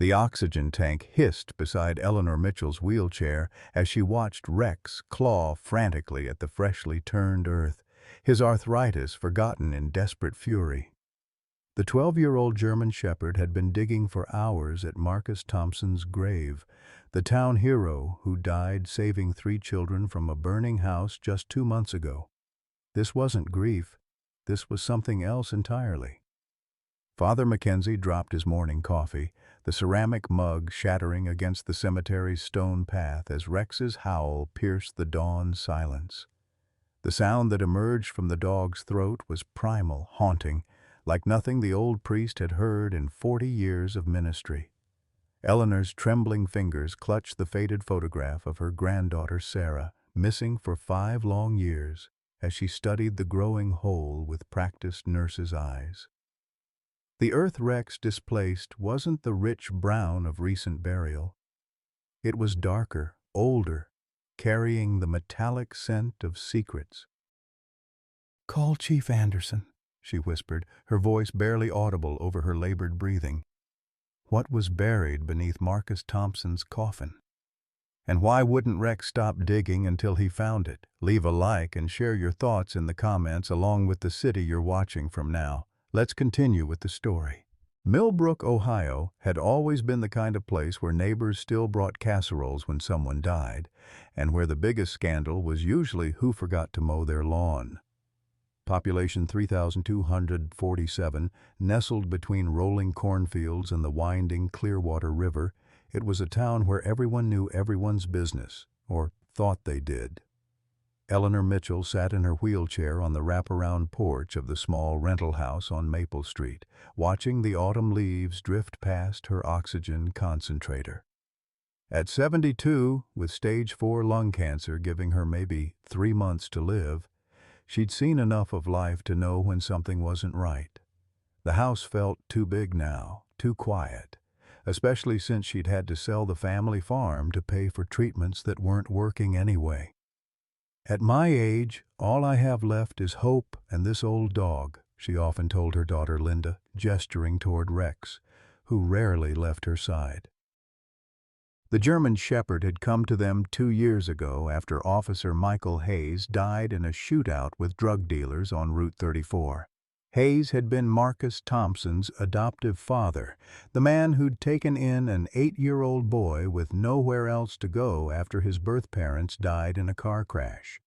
The oxygen tank hissed beside Eleanor Mitchell's wheelchair as she watched Rex claw frantically at the freshly turned earth, his arthritis forgotten in desperate fury. The 12-year-old German shepherd had been digging for hours at Marcus Thompson's grave, the town hero who died saving 3 children from a burning house just 2 months ago. This wasn't grief. This was something else entirely. Father Mackenzie dropped his morning coffee, the ceramic mug shattering against the cemetery's stone path as Rex's howl pierced the dawn silence. The sound that emerged from the dog's throat was primal, haunting, like nothing the old priest had heard in 40 years of ministry. Eleanor's trembling fingers clutched the faded photograph of her granddaughter Sarah, missing for 5 long years, as she studied the growing hole with practiced nurse's eyes. The earth Rex displaced wasn't the rich brown of recent burial. It was darker, older, carrying the metallic scent of secrets. "Call Chief Anderson," she whispered, her voice barely audible over her labored breathing. What was buried beneath Marcus Thompson's coffin? And why wouldn't Rex stop digging until he found it? Leave a like and share your thoughts in the comments along with the city you're watching from now. Let's continue with the story. Millbrook, Ohio, had always been the kind of place where neighbors still brought casseroles when someone died, and where the biggest scandal was usually who forgot to mow their lawn. Population 3,247, nestled between rolling cornfields and the winding Clearwater River, it was a town where everyone knew everyone's business, or thought they did. Eleanor Mitchell sat in her wheelchair on the wraparound porch of the small rental house on Maple Street, watching the autumn leaves drift past her oxygen concentrator. At 72, with stage 4 lung cancer giving her maybe 3 months to live, she'd seen enough of life to know when something wasn't right. The house felt too big now, too quiet, especially since she'd had to sell the family farm to pay for treatments that weren't working anyway. "At my age, all I have left is hope and this old dog," she often told her daughter Linda, gesturing toward Rex, who rarely left her side. The German shepherd had come to them 2 years ago after Officer Michael Hayes died in a shootout with drug dealers on Route 34. Hayes had been Marcus Thompson's adoptive father, the man who'd taken in an 8-year-old boy with nowhere else to go after his birth parents died in a car crash.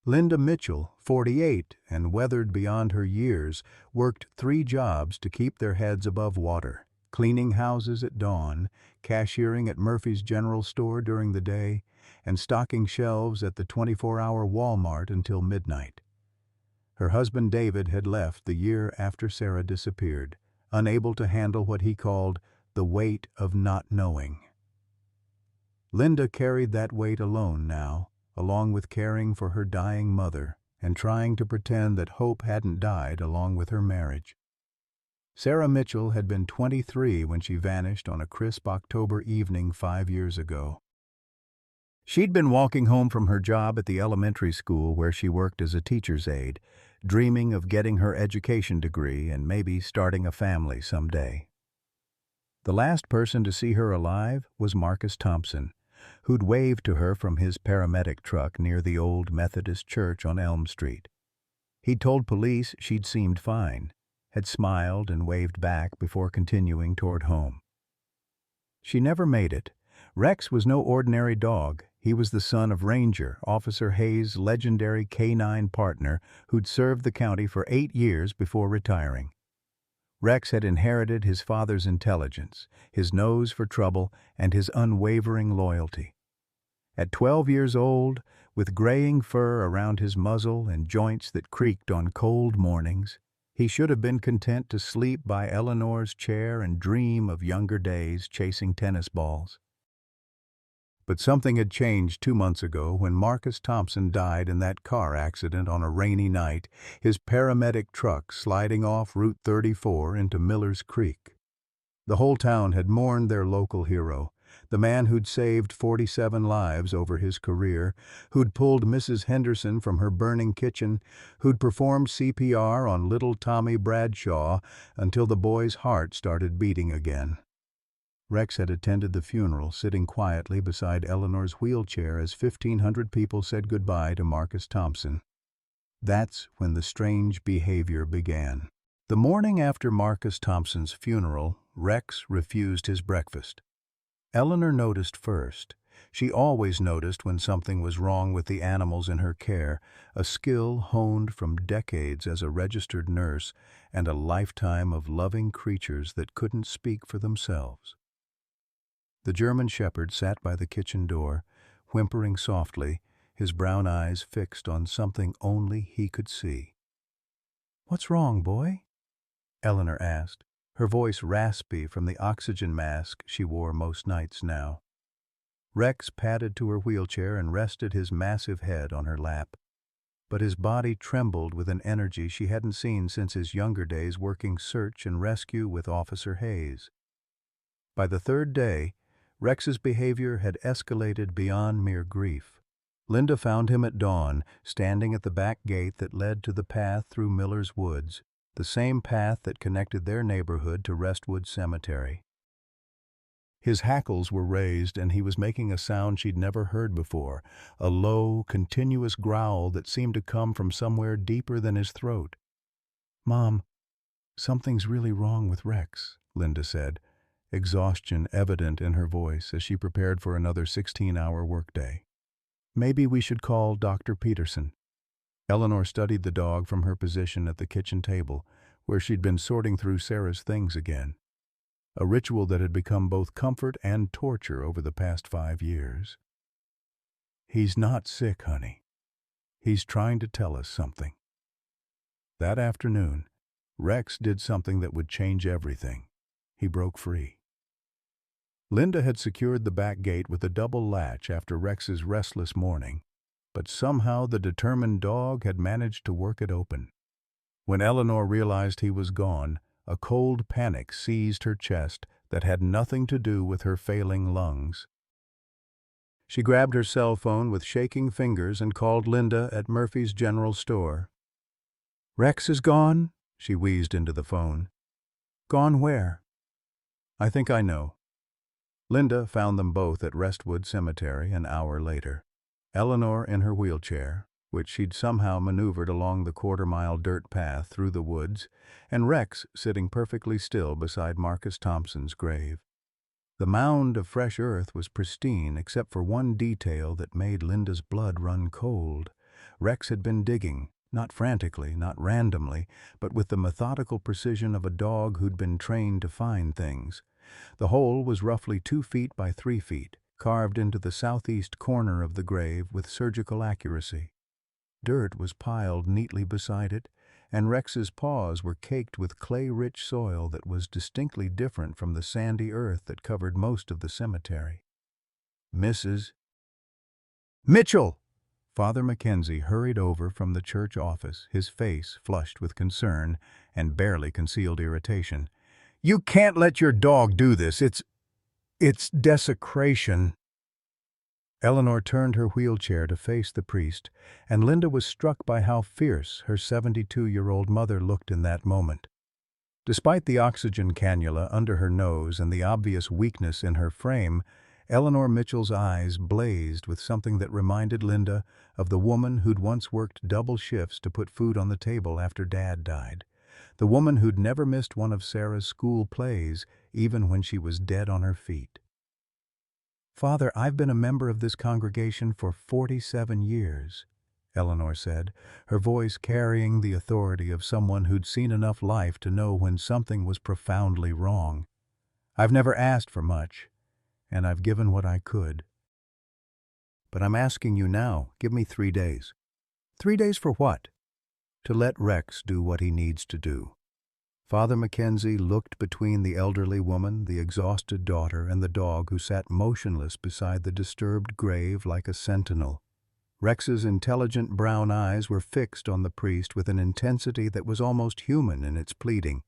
Linda Mitchell, 48 and weathered beyond her years, worked 3 jobs to keep their heads above water: cleaning houses at dawn, cashiering at Murphy's General Store during the day, and stocking shelves at the 24-hour Walmart until midnight. Her husband David had left the year after Sarah disappeared, unable to handle what he called the weight of not knowing. Linda carried that weight alone now, along with caring for her dying mother and trying to pretend that hope hadn't died along with her marriage. Sarah Mitchell had been 23 when she vanished on a crisp October evening 5 years ago. She'd been walking home from her job at the elementary school where she worked as a teacher's aide, dreaming of getting her education degree and maybe starting a family someday. The last person to see her alive was Marcus Thompson, who'd waved to her from his paramedic truck near the old Methodist church on Elm Street. He'd told police she'd seemed fine, had smiled and waved back before continuing toward home. She never made it. Rex was no ordinary dog. He was the son of Ranger, Officer Hayes' legendary K-9 partner who'd served the county for 8 years before retiring. Rex had inherited his father's intelligence, his nose for trouble, and his unwavering loyalty. At 12 years old, with graying fur around his muzzle and joints that creaked on cold mornings, he should have been content to sleep by Eleanor's chair and dream of younger days chasing tennis balls. But something had changed 2 months ago when Marcus Thompson died in that car accident on a rainy night, his paramedic truck sliding off Route 34 into Miller's Creek. The whole town had mourned their local hero, the man who'd saved 47 lives over his career, who'd pulled Mrs. Henderson from her burning kitchen, who'd performed CPR on little Tommy Bradshaw until the boy's heart started beating again. Rex had attended the funeral, sitting quietly beside Eleanor's wheelchair as 1,500 people said goodbye to Marcus Thompson. That's when the strange behavior began. The morning after Marcus Thompson's funeral, Rex refused his breakfast. Eleanor noticed first. She always noticed when something was wrong with the animals in her care, a skill honed from decades as a registered nurse and a lifetime of loving creatures that couldn't speak for themselves. The German shepherd sat by the kitchen door, whimpering softly, his brown eyes fixed on something only he could see. "What's wrong, boy?" Eleanor asked, her voice raspy from the oxygen mask she wore most nights now. Rex padded to her wheelchair and rested his massive head on her lap. But his body trembled with an energy she hadn't seen since his younger days working search and rescue with Officer Hayes. By the third day, Rex's behavior had escalated beyond mere grief. Linda found him at dawn, standing at the back gate that led to the path through Miller's Woods, the same path that connected their neighborhood to Restwood Cemetery. His hackles were raised and he was making a sound she'd never heard before, a low, continuous growl that seemed to come from somewhere deeper than his throat. "Mom, something's really wrong with Rex," Linda said, exhaustion evident in her voice as she prepared for another 16-hour workday. "Maybe we should call Dr. Peterson." Eleanor studied the dog from her position at the kitchen table, where she'd been sorting through Sarah's things again, a ritual that had become both comfort and torture over the past 5 years. "He's not sick, honey. He's trying to tell us something." That afternoon, Rex did something that would change everything. He broke free. Linda had secured the back gate with a double latch after Rex's restless morning, but somehow the determined dog had managed to work it open. When Eleanor realized he was gone, a cold panic seized her chest that had nothing to do with her failing lungs. She grabbed her cell phone with shaking fingers and called Linda at Murphy's General Store. "Rex is gone?" she wheezed into the phone. "Gone where?" "I think I know." Linda found them both at Restwood Cemetery an hour later. Eleanor in her wheelchair, which she'd somehow maneuvered along the quarter-mile dirt path through the woods, and Rex sitting perfectly still beside Marcus Thompson's grave. The mound of fresh earth was pristine except for one detail that made Linda's blood run cold. Rex had been digging, not frantically, not randomly, but with the methodical precision of a dog who'd been trained to find things. The hole was roughly 2 feet by 3 feet, carved into the southeast corner of the grave with surgical accuracy. Dirt was piled neatly beside it, and Rex's paws were caked with clay-rich soil that was distinctly different from the sandy earth that covered most of the cemetery. "Mrs. Mitchell!" Father Mackenzie hurried over from the church office, his face flushed with concern and barely concealed irritation. "You can't let your dog do this. It's desecration." Eleanor turned her wheelchair to face the priest, and Linda was struck by how fierce her 72-year-old mother looked in that moment. Despite the oxygen cannula under her nose and the obvious weakness in her frame, Eleanor Mitchell's eyes blazed with something that reminded Linda of the woman who'd once worked double shifts to put food on the table after Dad died. The woman who'd never missed one of Sarah's school plays, even when she was dead on her feet. "Father, I've been a member of this congregation for 47 years, Eleanor said, her voice carrying the authority of someone who'd seen enough life to know when something was profoundly wrong. "I've never asked for much, and I've given what I could. But I'm asking you now, give me 3 days. 3 days for what?" "To let Rex do what he needs to do." Father Mackenzie looked between the elderly woman, the exhausted daughter, and the dog who sat motionless beside the disturbed grave like a sentinel. Rex's intelligent brown eyes were fixed on the priest with an intensity that was almost human in its pleading.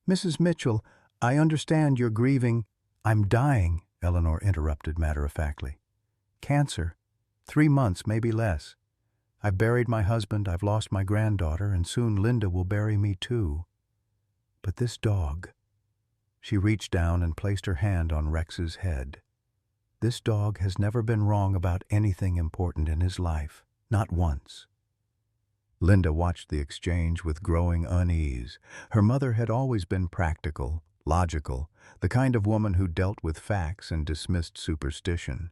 "Mrs. Mitchell, I understand you're grieving." "I'm dying," Eleanor interrupted matter-of-factly. "Cancer. 3 months, maybe less. I've buried my husband, I've lost my granddaughter, and soon Linda will bury me too. But this dog, She reached down and placed her hand on Rex's head. This dog has never been wrong about anything important in his life, not once. Linda watched the exchange with growing unease. Her mother had always been practical, logical, the kind of woman who dealt with facts and dismissed superstition.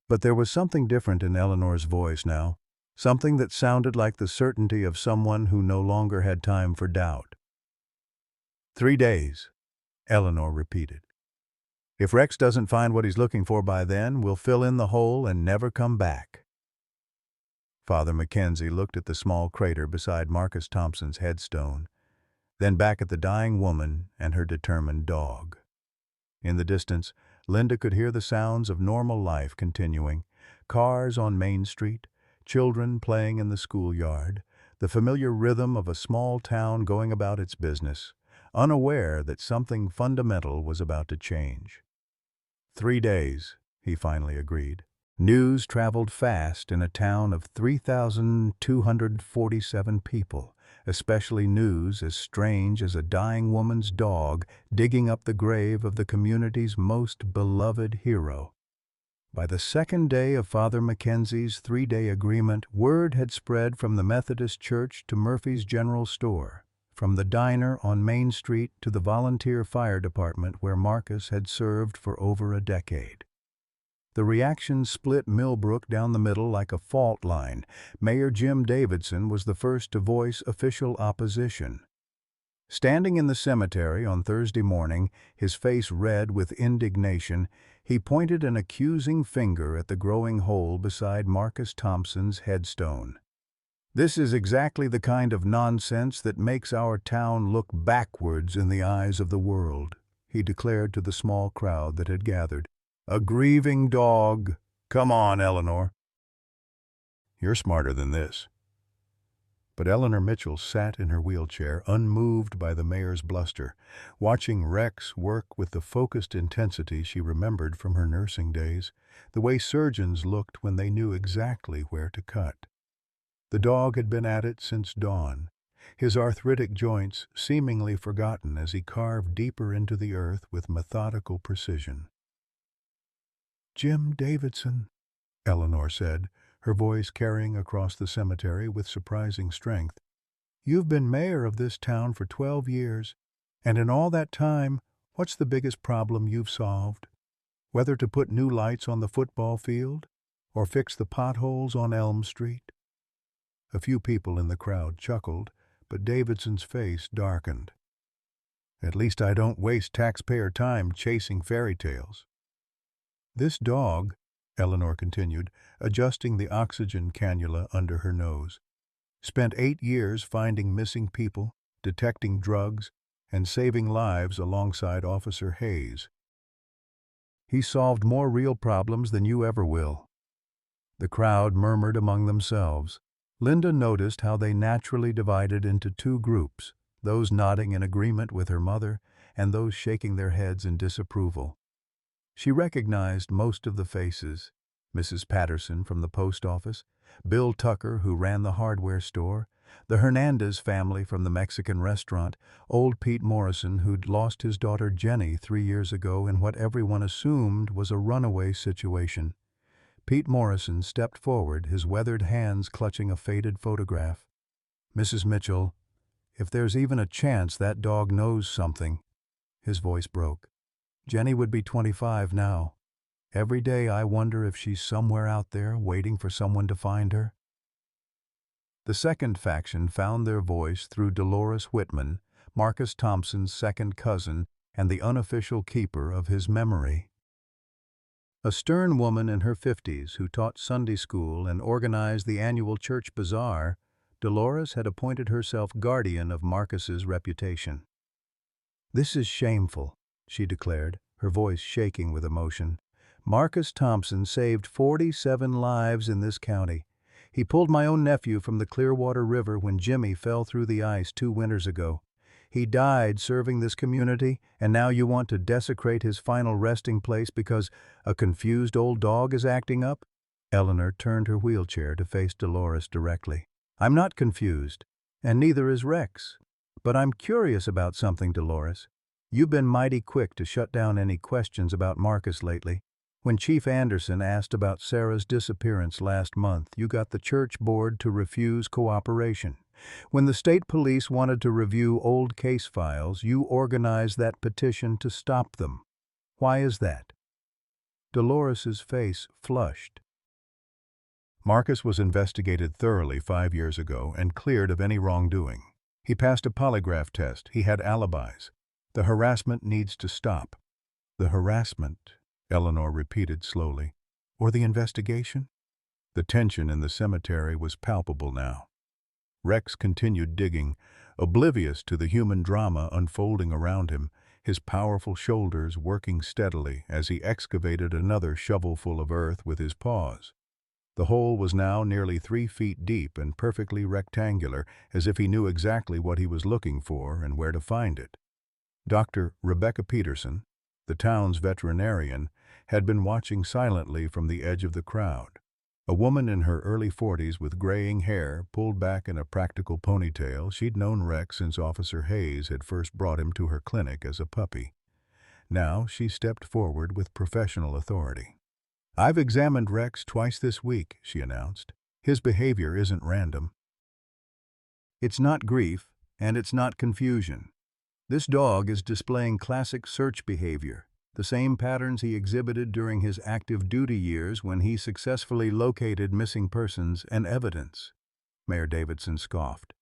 But there was something different in Eleanor's voice now, something that sounded like the certainty of someone who no longer had time for doubt. 3 days, Eleanor repeated. If Rex doesn't find what he's looking for by then, we'll fill in the hole and never come back. Father Mackenzie looked at the small crater beside Marcus Thompson's headstone, then back at the dying woman and her determined dog. In the distance, Linda could hear the sounds of normal life continuing: cars on Main Street, children playing in the schoolyard, the familiar rhythm of a small town going about its business, unaware that something fundamental was about to change. 3 days, he finally agreed. News traveled fast in a town of 3,247 people, especially news as strange as a dying woman's dog digging up the grave of the community's most beloved hero. By the second day of Father Mackenzie's 3-day agreement, word had spread from the Methodist Church to Murphy's General Store, from the diner on Main Street to the volunteer fire department where Marcus had served for over a decade. The reaction split Millbrook down the middle like a fault line. Mayor Jim Davidson was the first to voice official opposition. Standing in the cemetery on Thursday morning, his face red with indignation, he pointed an accusing finger at the growing hole beside Marcus Thompson's headstone. "This is exactly the kind of nonsense that makes our town look backwards in the eyes of the world," he declared to the small crowd that had gathered. "A grieving dog. Come on, Eleanor." "You're smarter than this." But Eleanor Mitchell sat in her wheelchair, unmoved by the mayor's bluster, watching Rex work with the focused intensity she remembered from her nursing days, the way surgeons looked when they knew exactly where to cut. The dog had been at it since dawn, his arthritic joints seemingly forgotten as he carved deeper into the earth with methodical precision. "Jim Davidson," Eleanor said, her voice carrying across the cemetery with surprising strength. "You've been mayor of this town for 12 years, and in all that time, what's the biggest problem you've solved? Whether to put new lights on the football field or fix the potholes on Elm Street?" A few people in the crowd chuckled, but Davidson's face darkened. "At least I don't waste taxpayer time chasing fairy tales." "This dog," Eleanor continued, adjusting the oxygen cannula under her nose, "spent 8 years finding missing people, detecting drugs, and saving lives alongside Officer Hayes. He solved more real problems than you ever will." The crowd murmured among themselves. Linda noticed how they naturally divided into 2 groups, those nodding in agreement with her mother and those shaking their heads in disapproval. She recognized most of the faces: Mrs. Patterson from the post office, Bill Tucker, who ran the hardware store, the Hernandez family from the Mexican restaurant, old Pete Morrison, who'd lost his daughter Jenny 3 years ago in what everyone assumed was a runaway situation. Pete Morrison stepped forward, his weathered hands clutching a faded photograph. "Mrs. Mitchell, if there's even a chance that dog knows something." His voice broke. "Jenny would be 25 now. Every day I wonder if she's somewhere out there waiting for someone to find her." The second faction found their voice through Dolores Whitman, Marcus Thompson's second cousin and the unofficial keeper of his memory. A stern woman in her 50s who taught Sunday school and organized the annual church bazaar, Dolores had appointed herself guardian of Marcus's reputation. "This is shameful," she declared, her voice shaking with emotion. "Marcus Thompson saved 47 lives in this county. He pulled my own nephew from the Clearwater River when Jimmy fell through the ice 2 winters ago. He died serving this community, and now you want to desecrate his final resting place because a confused old dog is acting up?" Eleanor turned her wheelchair to face Dolores directly. "I'm not confused, and neither is Rex. But I'm curious about something, Dolores. You've been mighty quick to shut down any questions about Marcus lately. When Chief Anderson asked about Sarah's disappearance last month, you got the church board to refuse cooperation. When the state police wanted to review old case files, you organized that petition to stop them. Why is that?" Dolores's face flushed. Marcus was investigated thoroughly 5 years ago and cleared of any wrongdoing. He passed a polygraph test. He had alibis. The harassment needs to stop. "The harassment," Eleanor repeated slowly. "Or the investigation?" The tension in the cemetery was palpable now. Rex continued digging, oblivious to the human drama unfolding around him, his powerful shoulders working steadily as he excavated another shovelful of earth with his paws. The hole was now nearly 3 feet deep and perfectly rectangular, as if he knew exactly what he was looking for and where to find it. Dr. Rebecca Peterson, the town's veterinarian, had been watching silently from the edge of the crowd. A woman in her early 40s with graying hair pulled back in a practical ponytail. She'd known Rex since Officer Hayes had first brought him to her clinic as a puppy. Now she stepped forward with professional authority. "I've examined Rex twice this week," she announced. "His behavior isn't random. It's not grief, and it's not confusion. This dog is displaying classic search behavior, the same patterns he exhibited during his active duty years when he successfully located missing persons and evidence." Mayor Davidson scoffed.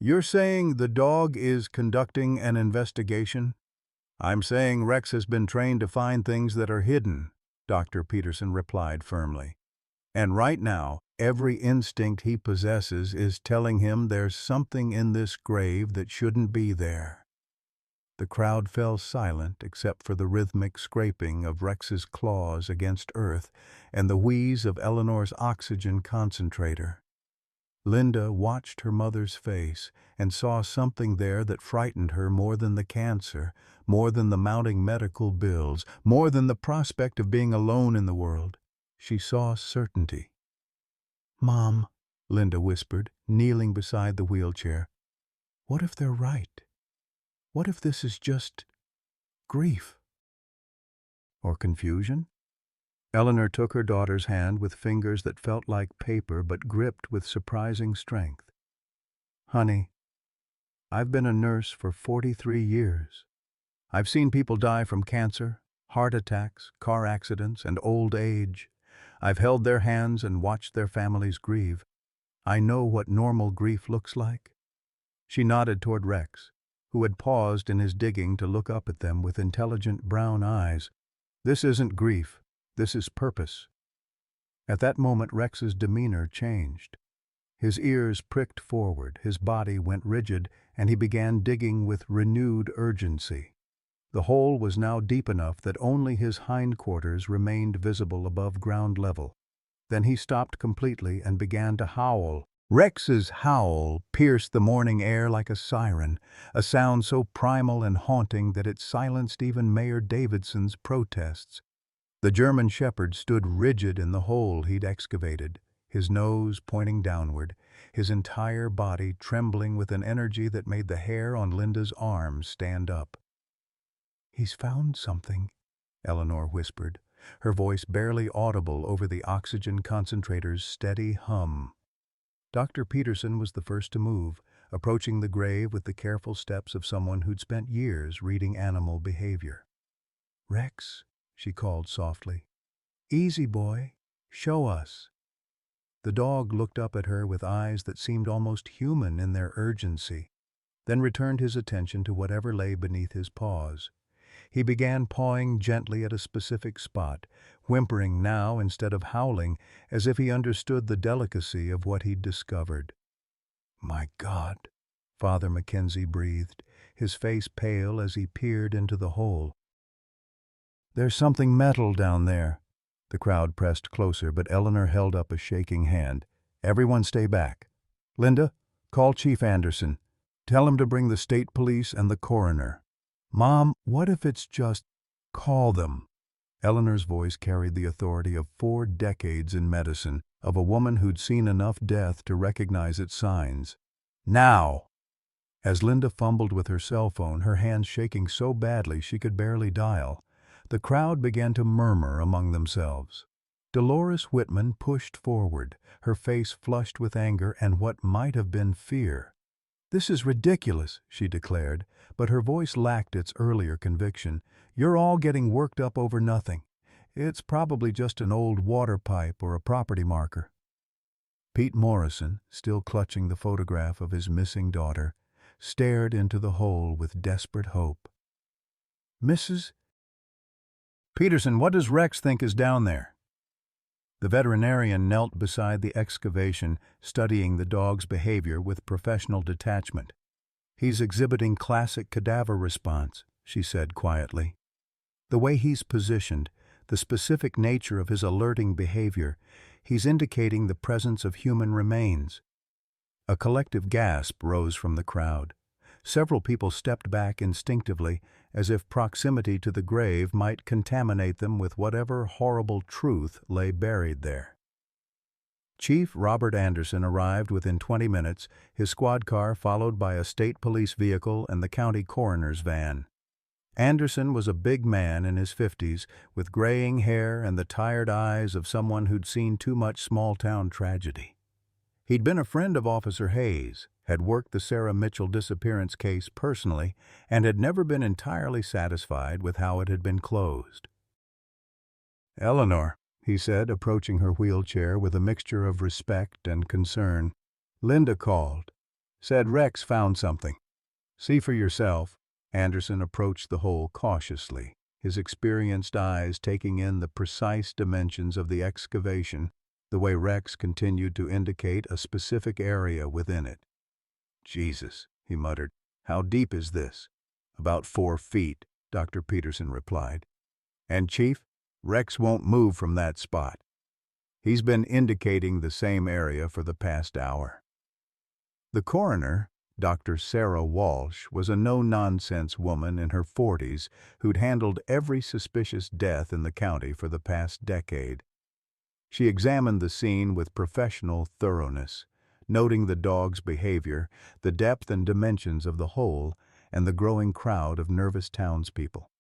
"You're saying the dog is conducting an investigation?" "I'm saying Rex has been trained to find things that are hidden," Dr. Peterson replied firmly. "And right now, every instinct he possesses is telling him there's something in this grave that shouldn't be there." The crowd fell silent except for the rhythmic scraping of Rex's claws against earth and the wheeze of Eleanor's oxygen concentrator. Linda watched her mother's face and saw something there that frightened her more than the cancer, more than the mounting medical bills, more than the prospect of being alone in the world. She saw certainty. "Mom," Linda whispered, kneeling beside the wheelchair, "what if they're right? What if this is just grief? Or confusion?" Eleanor took her daughter's hand with fingers that felt like paper but gripped with surprising strength. "Honey, I've been a nurse for 43 years. I've seen people die from cancer, heart attacks, car accidents, and old age. I've held their hands and watched their families grieve. I know what normal grief looks like." She nodded toward Rex, who had paused in his digging to look up at them with intelligent brown eyes. "This isn't grief. This is purpose." At that moment Rex's demeanor changed. His ears pricked forward, his body went rigid, and he began digging with renewed urgency. The hole was now deep enough that only his hindquarters remained visible above ground level. Then he stopped completely and began to howl. Rex's howl pierced the morning air like a siren, a sound so primal and haunting that it silenced even Mayor Davidson's protests. The German shepherd stood rigid in the hole he'd excavated, his nose pointing downward, his entire body trembling with an energy that made the hair on Linda's arms stand up. "He's found something," Eleanor whispered, her voice barely audible over the oxygen concentrator's steady hum. Dr. Peterson was the first to move, approaching the grave with the careful steps of someone who'd spent years reading animal behavior. "Rex," she called softly. "Easy, boy. Show us." The dog looked up at her with eyes that seemed almost human in their urgency, then returned his attention to whatever lay beneath his paws. He began pawing gently at a specific spot, whimpering now instead of howling, as if he understood the delicacy of what he'd discovered. "My God," Father Mackenzie breathed, his face pale as he peered into the hole. "There's something metal down there." The crowd pressed closer, but Eleanor held up a shaking hand. "Everyone stay back. Linda, call Chief Anderson. Tell him to bring the state police and the coroner." "Mom, what if it's just call them?" Eleanor's voice carried the authority of 4 decades in medicine, of a woman who'd seen enough death to recognize its signs. "Now!" As Linda fumbled with her cell phone, her hands shaking so badly she could barely dial, the crowd began to murmur among themselves. Dolores Whitman pushed forward, her face flushed with anger and what might have been fear. "This is ridiculous," she declared, but her voice lacked its earlier conviction. "You're all getting worked up over nothing. It's probably just an old water pipe or a property marker." Pete Morrison, still clutching the photograph of his missing daughter, stared into the hole with desperate hope. "Mrs. Peterson, what does Rex think is down there?" The veterinarian knelt beside the excavation, studying the dog's behavior with professional detachment. "He's exhibiting classic cadaver response," she said quietly. "The way he's positioned, the specific nature of his alerting behavior, he's indicating the presence of human remains." A collective gasp rose from the crowd. Several people stepped back instinctively, as if proximity to the grave might contaminate them with whatever horrible truth lay buried there. Chief Robert Anderson arrived within 20 minutes, his squad car followed by a state police vehicle and the county coroner's van. Anderson was a big man in his 50s, with graying hair and the tired eyes of someone who'd seen too much small-town tragedy. He'd been a friend of Officer Hayes, had worked the Sarah Mitchell disappearance case personally, and had never been entirely satisfied with how it had been closed. "Eleanor," he said, approaching her wheelchair with a mixture of respect and concern. "Linda called. Said Rex found something. See for yourself." Anderson approached the hole cautiously, his experienced eyes taking in the precise dimensions of the excavation, the way Rex continued to indicate a specific area within it. "Jesus," he muttered. "How deep is this?" "About 4 feet, Dr. Peterson replied. "And Chief, Rex won't move from that spot. He's been indicating the same area for the past hour." The coroner, Dr. Sarah Walsh, was a no-nonsense woman in her 40s who'd handled every suspicious death in the county for the past decade. She examined the scene with professional thoroughness, noting the dog's behavior, the depth and dimensions of the hole, and the growing crowd of nervous townspeople.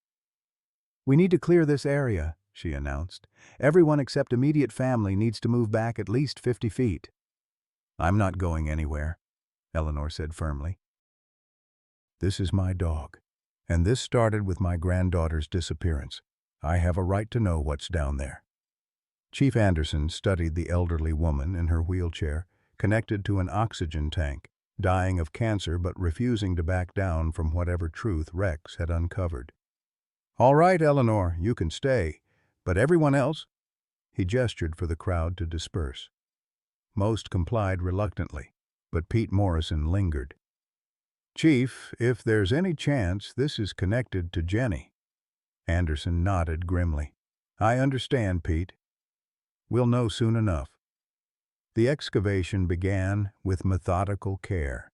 "We need to clear this area," she announced. "Everyone except immediate family needs to move back at least 50 feet. "I'm not going anywhere," Eleanor said firmly. "This is my dog, and this started with my granddaughter's disappearance. I have a right to know what's down there." Chief Anderson studied the elderly woman in her wheelchair, connected to an oxygen tank, dying of cancer but refusing to back down from whatever truth Rex had uncovered. "All right, Eleanor, you can stay. But everyone else?" He gestured for the crowd to disperse. Most complied reluctantly, but Pete Morrison lingered. "Chief, if there's any chance this is connected to Jenny." Anderson nodded grimly. "I understand, Pete. We'll know soon enough." The excavation began with methodical care.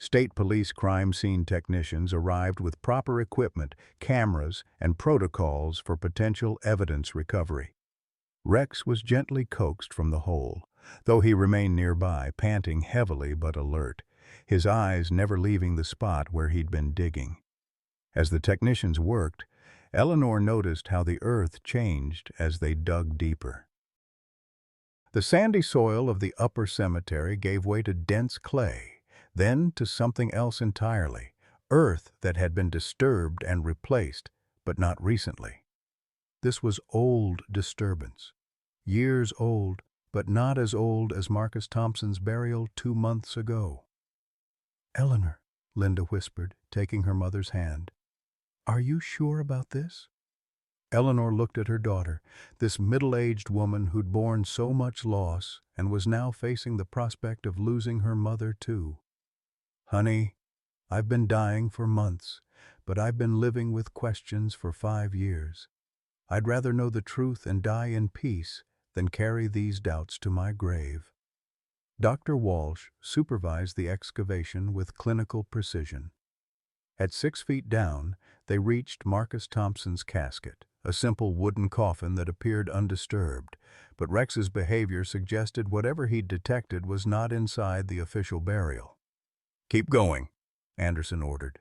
State Police crime scene technicians arrived with proper equipment, cameras, and protocols for potential evidence recovery. Rex was gently coaxed from the hole, though he remained nearby, panting heavily but alert, his eyes never leaving the spot where he'd been digging. As the technicians worked, Eleanor noticed how the earth changed as they dug deeper. The sandy soil of the upper cemetery gave way to dense clay, then to something else entirely, earth that had been disturbed and replaced, but not recently. This was old disturbance, years old, but not as old as Marcus Thompson's burial 2 months ago. "Eleanor," Linda whispered, taking her mother's hand. "Are you sure about this?" Eleanor looked at her daughter, this middle-aged woman who'd borne so much loss and was now facing the prospect of losing her mother too. "Honey, I've been dying for months, but I've been living with questions for 5 years. I'd rather know the truth and die in peace than carry these doubts to my grave." Dr. Walsh supervised the excavation with clinical precision. At 6 feet down, they reached Marcus Thompson's casket, a simple wooden coffin that appeared undisturbed, but Rex's behavior suggested whatever he'd detected was not inside the official burial. "Keep going," Anderson ordered.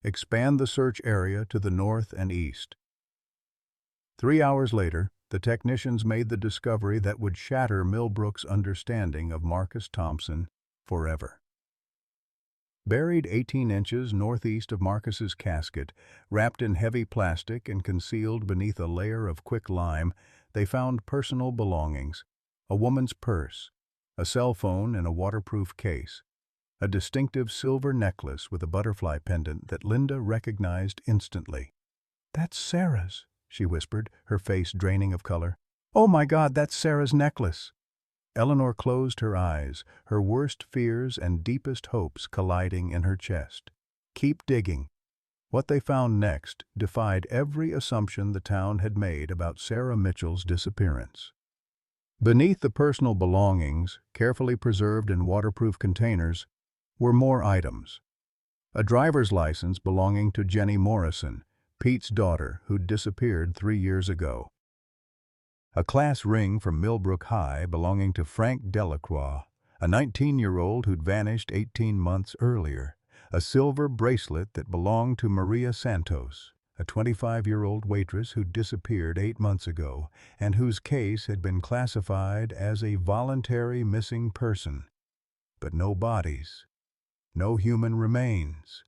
Expand the search area to the north and east. 3 hours later, the technicians made the discovery that would shatter Millbrook's understanding of Marcus Thompson forever. Buried 18 inches northeast of Marcus's casket, wrapped in heavy plastic and concealed beneath a layer of quicklime, they found personal belongings: a woman's purse, a cell phone in a waterproof case, a distinctive silver necklace with a butterfly pendant that Linda recognized instantly. "That's Sarah's," she whispered, her face draining of color. "Oh my God, that's Sarah's necklace!" Eleanor closed her eyes, her worst fears and deepest hopes colliding in her chest. Keep digging. What they found next defied every assumption the town had made about Sarah Mitchell's disappearance. Beneath the personal belongings, carefully preserved in waterproof containers, were more items. A driver's license belonging to Jenny Morrison, Pete's daughter, who'd disappeared 3 years ago. A class ring from Millbrook High belonging to Frank Delacroix, a 19-year-old who'd vanished 18 months earlier. A silver bracelet that belonged to Maria Santos, a 25-year-old waitress who'd disappeared 8 months ago and whose case had been classified as a voluntary missing person. But no bodies, no human remains,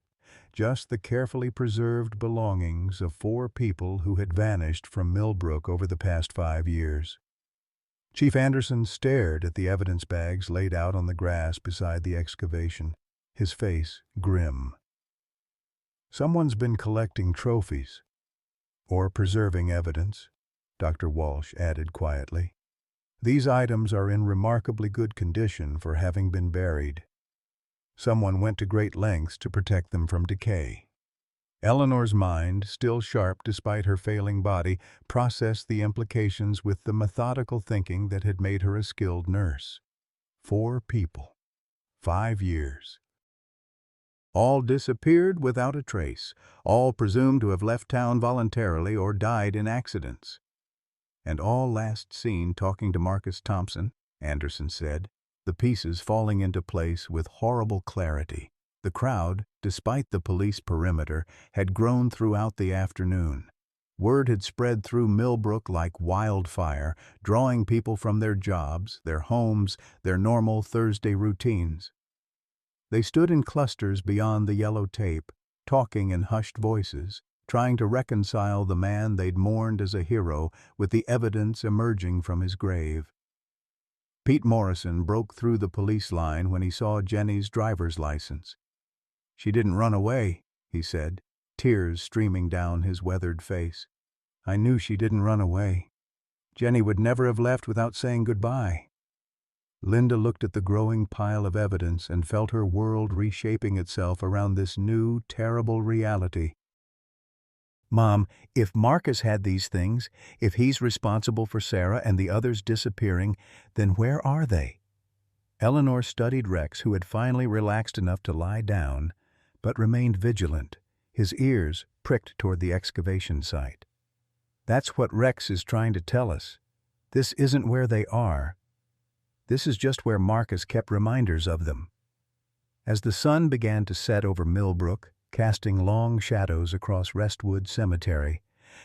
just the carefully preserved belongings of 4 people who had vanished from Millbrook over the past 5 years. Chief Anderson stared at the evidence bags laid out on the grass beside the excavation, his face grim. "Someone's been collecting trophies, or preserving evidence," Dr. Walsh added quietly. "These items are in remarkably good condition for having been buried. Someone went to great lengths to protect them from decay." Eleanor's mind, still sharp despite her failing body, processed the implications with the methodical thinking that had made her a skilled nurse. 4 people. 5 years. All disappeared without a trace, all presumed to have left town voluntarily or died in accidents. "And all last seen talking to Marcus Thompson," Anderson said, the pieces falling into place with horrible clarity. The crowd, despite the police perimeter, had grown throughout the afternoon. Word had spread through Millbrook like wildfire, drawing people from their jobs, their homes, their normal Thursday routines. They stood in clusters beyond the yellow tape, talking in hushed voices, trying to reconcile the man they'd mourned as a hero with the evidence emerging from his grave. Pete Morrison broke through the police line when he saw Jenny's driver's license. "She didn't run away," he said, tears streaming down his weathered face. "I knew she didn't run away. Jenny would never have left without saying goodbye." Linda looked at the growing pile of evidence and felt her world reshaping itself around this new, terrible reality. "Mom, if Marcus had these things, if he's responsible for Sarah and the others disappearing, then where are they?" Eleanor studied Rex, who had finally relaxed enough to lie down, but remained vigilant, his ears pricked toward the excavation site. "That's what Rex is trying to tell us. This isn't where they are. This is just where Marcus kept reminders of them." As the sun began to set over Millbrook, casting long shadows across Restwood Cemetery,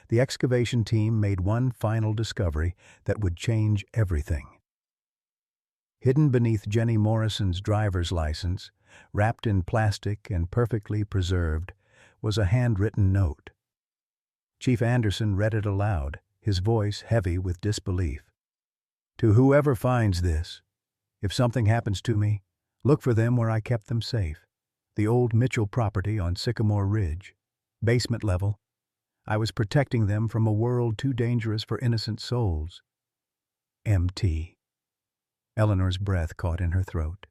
the excavation team made one final discovery that would change everything. Hidden beneath Jenny Morrison's driver's license, wrapped in plastic and perfectly preserved, was a handwritten note. Chief Anderson read it aloud, his voice heavy with disbelief. "To whoever finds this, if something happens to me, look for them where I kept them safe. The old Mitchell property on Sycamore Ridge. Basement level. I was protecting them from a world too dangerous for innocent souls. M.T." Eleanor's breath caught in her throat.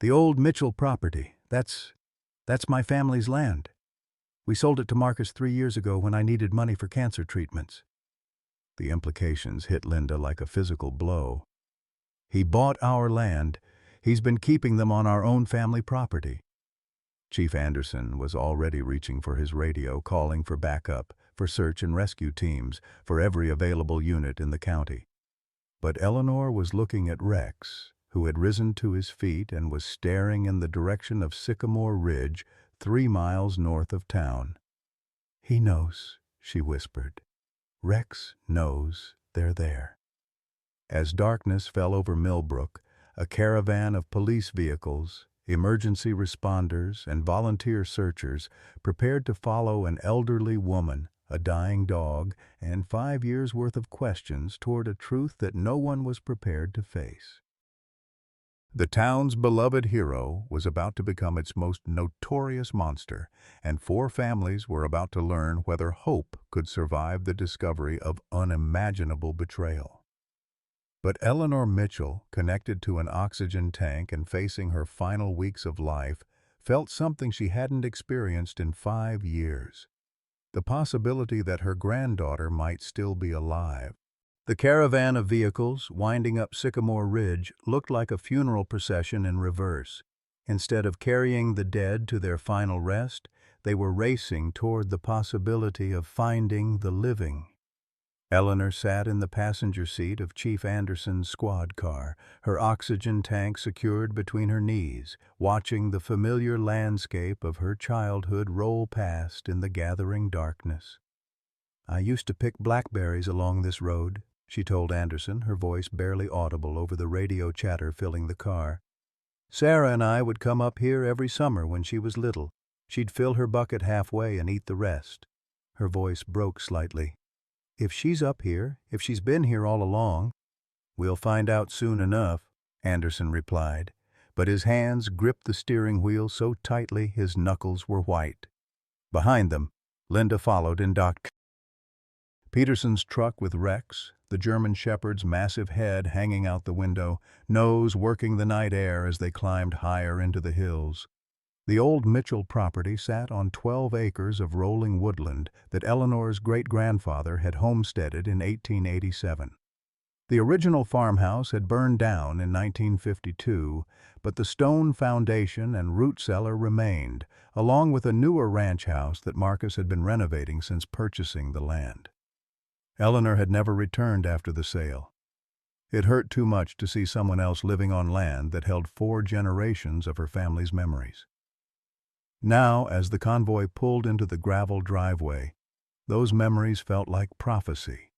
"The old Mitchell property, that's my family's land. We sold it to Marcus 3 years ago when I needed money for cancer treatments." The implications hit Linda like a physical blow. "He bought our land. He's been keeping them on our own family property." Chief Anderson was already reaching for his radio, calling for backup, for search and rescue teams, for every available unit in the county. But Eleanor was looking at Rex, who had risen to his feet and was staring in the direction of Sycamore Ridge, 3 miles north of town. "He knows," she whispered. "Rex knows they're there." As darkness fell over Millbrook, a caravan of police vehicles, emergency responders, and volunteer searchers prepared to follow an elderly woman, a dying dog, and 5 years' worth of questions toward a truth that no one was prepared to face. The town's beloved hero was about to become its most notorious monster, and 4 families were about to learn whether hope could survive the discovery of unimaginable betrayal. But Eleanor Mitchell, connected to an oxygen tank and facing her final weeks of life, felt something she hadn't experienced in 5 years. The possibility that her granddaughter might still be alive. The caravan of vehicles winding up Sycamore Ridge looked like a funeral procession in reverse. Instead of carrying the dead to their final rest, they were racing toward the possibility of finding the living. Eleanor sat in the passenger seat of Chief Anderson's squad car, her oxygen tank secured between her knees, watching the familiar landscape of her childhood roll past in the gathering darkness. "I used to pick blackberries along this road," she told Anderson, her voice barely audible over the radio chatter filling the car. "Sarah and I would come up here every summer when she was little. She'd fill her bucket halfway and eat the rest." Her voice broke slightly. "If she's up here, if she's been here all along—" "We'll find out soon enough," Anderson replied, but his hands gripped the steering wheel so tightly his knuckles were white. Behind them, Linda followed in Dr. Peterson's truck with Rex, the German shepherd's massive head hanging out the window, nose working the night air as they climbed higher into the hills. The old Mitchell property sat on 12 acres of rolling woodland that Eleanor's great-grandfather had homesteaded in 1887. The original farmhouse had burned down in 1952, but the stone foundation and root cellar remained, along with a newer ranch house that Marcus had been renovating since purchasing the land. Eleanor had never returned after the sale. It hurt too much to see someone else living on land that held 4 generations of her family's memories. Now, as the convoy pulled into the gravel driveway, those memories felt like prophecy.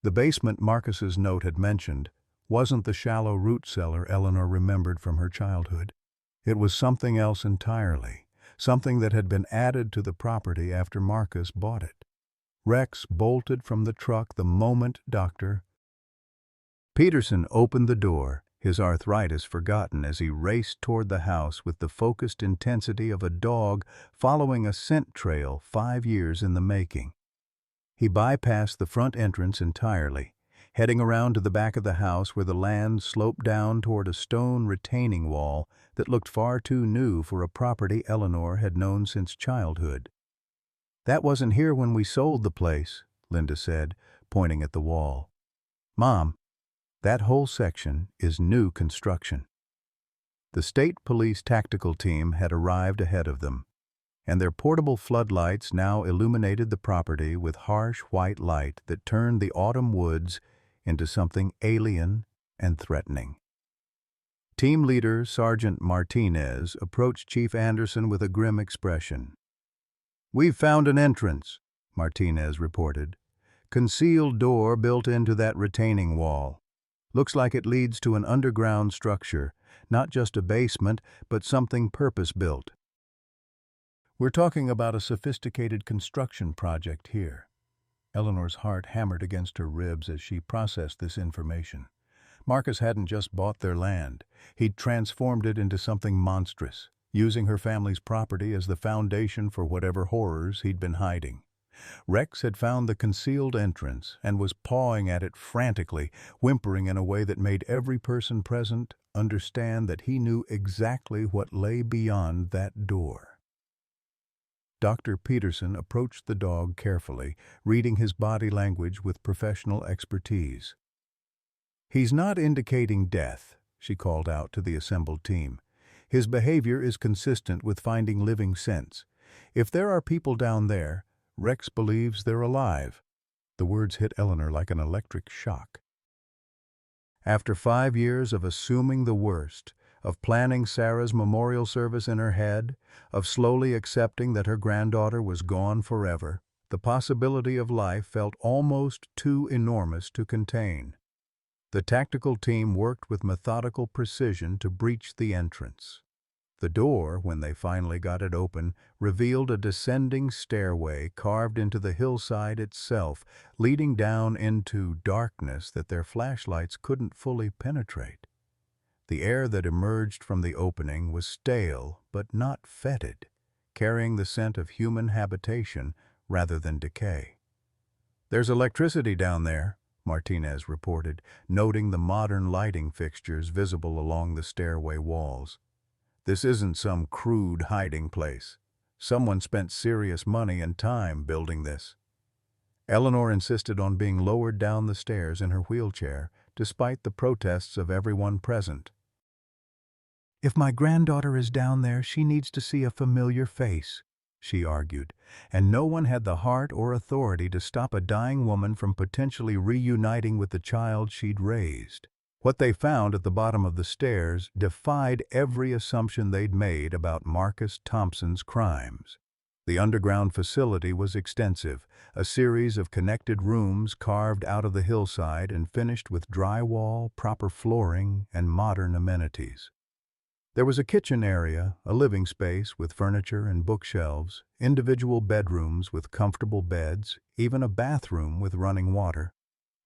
The basement Marcus's note had mentioned wasn't the shallow root cellar Eleanor remembered from her childhood. It was something else entirely, something that had been added to the property after Marcus bought it. Rex bolted from the truck the moment Dr. Peterson opened the door, his arthritis forgotten as he raced toward the house with the focused intensity of a dog following a scent trail 5 years in the making. He bypassed the front entrance entirely, heading around to the back of the house where the land sloped down toward a stone retaining wall that looked far too new for a property Eleanor had known since childhood. "That wasn't here when we sold the place," Linda said, pointing at the wall. "Mom, that whole section is new construction." The state police tactical team had arrived ahead of them, and their portable floodlights now illuminated the property with harsh white light that turned the autumn woods into something alien and threatening. Team leader Sergeant Martinez approached Chief Anderson with a grim expression. "We've found an entrance," Martinez reported. "Concealed door built into that retaining wall. Looks like it leads to an underground structure, not just a basement, but something purpose-built." "We're talking about a sophisticated construction project here." Eleanor's heart hammered against her ribs as she processed this information. Marcus hadn't just bought their land. He'd transformed it into something monstrous, using her family's property as the foundation for whatever horrors he'd been hiding. Rex had found the concealed entrance and was pawing at it frantically, whimpering in a way that made every person present understand that he knew exactly what lay beyond that door. Dr. Peterson approached the dog carefully, reading his body language with professional expertise. "He's not indicating death," she called out to the assembled team. "His behavior is consistent with finding living sense. If there are people down there, Rex believes they're alive." The words hit Eleanor like an electric shock. After 5 years of assuming the worst, of planning Sarah's memorial service in her head, of slowly accepting that her granddaughter was gone forever, the possibility of life felt almost too enormous to contain. The tactical team worked with methodical precision to breach the entrance. The door, when they finally got it open, revealed a descending stairway carved into the hillside itself, leading down into darkness that their flashlights couldn't fully penetrate. The air that emerged from the opening was stale but not fetid, carrying the scent of human habitation rather than decay. "There's electricity down there," Martinez reported, noting the modern lighting fixtures visible along the stairway walls. "This isn't some crude hiding place. Someone spent serious money and time building this." Eleanor insisted on being lowered down the stairs in her wheelchair, despite the protests of everyone present. "If my granddaughter is down there, she needs to see a familiar face," she argued, and no one had the heart or authority to stop a dying woman from potentially reuniting with the child she'd raised. What they found at the bottom of the stairs defied every assumption they'd made about Marcus Thompson's crimes. The underground facility was extensive, a series of connected rooms carved out of the hillside and finished with drywall, proper flooring, and modern amenities. There was a kitchen area, a living space with furniture and bookshelves, individual bedrooms with comfortable beds, even a bathroom with running water.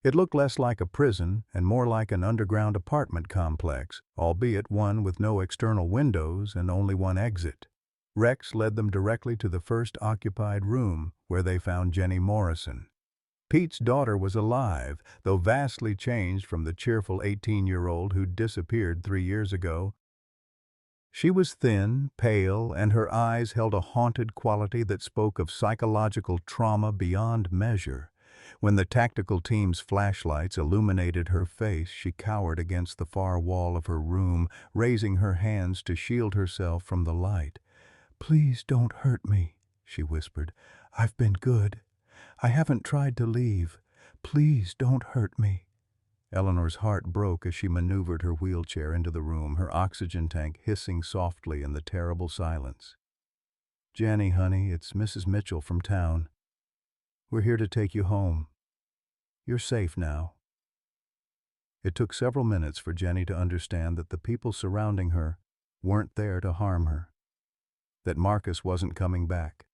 It looked less like a prison and more like an underground apartment complex, albeit one with no external windows and only one exit. Rex led them directly to the first occupied room, where they found Jenny Morrison. Pete's daughter was alive, though vastly changed from the cheerful 18-year-old who'd disappeared 3 years ago. She was thin, pale, and her eyes held a haunted quality that spoke of psychological trauma beyond measure. When the tactical team's flashlights illuminated her face, she cowered against the far wall of her room, raising her hands to shield herself from the light. "Please don't hurt me," she whispered. "I've been good. I haven't tried to leave. Please don't hurt me." Eleanor's heart broke as she maneuvered her wheelchair into the room, her oxygen tank hissing softly in the terrible silence. "Jenny, honey, it's Mrs. Mitchell from town. We're here to take you home. You're safe now." It took several minutes for Jenny to understand that the people surrounding her weren't there to harm her, that Marcus wasn't coming back,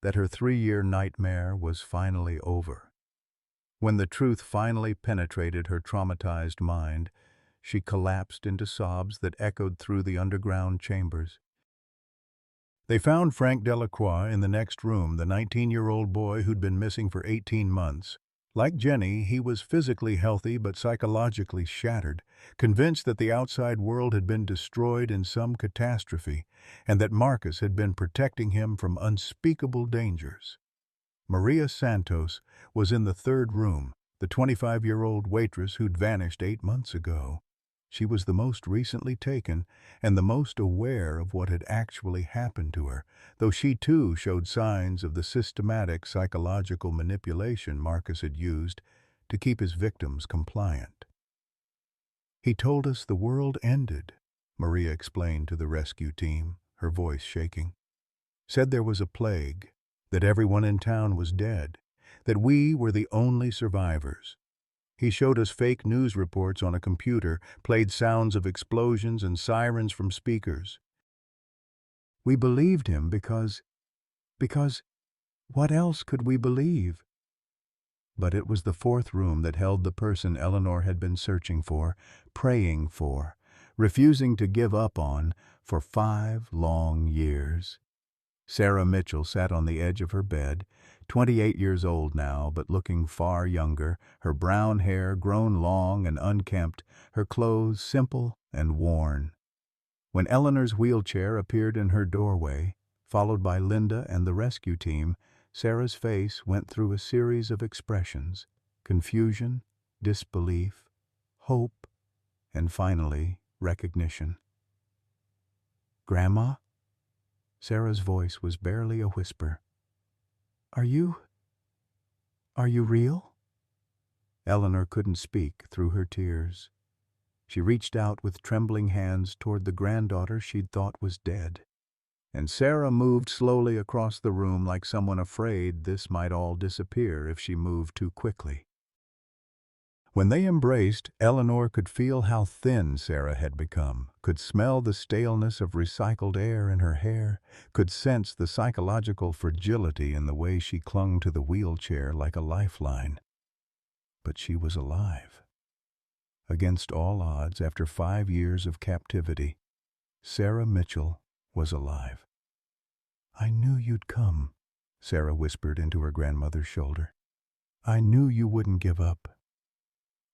that her 3-year nightmare was finally over. When the truth finally penetrated her traumatized mind, she collapsed into sobs that echoed through the underground chambers. They found Frank Delacroix in the next room, the 19-year-old boy who'd been missing for 18 months. Like Jenny, he was physically healthy but psychologically shattered, convinced that the outside world had been destroyed in some catastrophe, and that Marcus had been protecting him from unspeakable dangers. Maria Santos was in the third room, the 25-year-old waitress who'd vanished 8 months ago. She was the most recently taken and the most aware of what had actually happened to her, though she too showed signs of the systematic psychological manipulation Marcus had used to keep his victims compliant. "He told us the world ended," Maria explained to the rescue team, her voice shaking. "Said there was a plague, that everyone in town was dead, that we were the only survivors. He showed us fake news reports on a computer, played sounds of explosions and sirens from speakers. We believed him because what else could we believe?" But it was the fourth room that held the person Eleanor had been searching for, praying for, refusing to give up on for 5 long years. Sarah Mitchell sat on the edge of her bed, 28 years old now, but looking far younger, her brown hair grown long and unkempt, her clothes simple and worn. When Eleanor's wheelchair appeared in her doorway, followed by Linda and the rescue team, Sarah's face went through a series of expressions: confusion, disbelief, hope, and finally, recognition. "Grandma?" Sarah's voice was barely a whisper. Are you real?" Eleanor couldn't speak through her tears. She reached out with trembling hands toward the granddaughter she'd thought was dead. And Sarah moved slowly across the room like someone afraid this might all disappear if she moved too quickly. When they embraced, Eleanor could feel how thin Sarah had become, could smell the staleness of recycled air in her hair, could sense the psychological fragility in the way she clung to the wheelchair like a lifeline. But she was alive. Against all odds, after 5 years of captivity, Sarah Mitchell was alive. "I knew you'd come," Sarah whispered into her grandmother's shoulder. "I knew you wouldn't give up.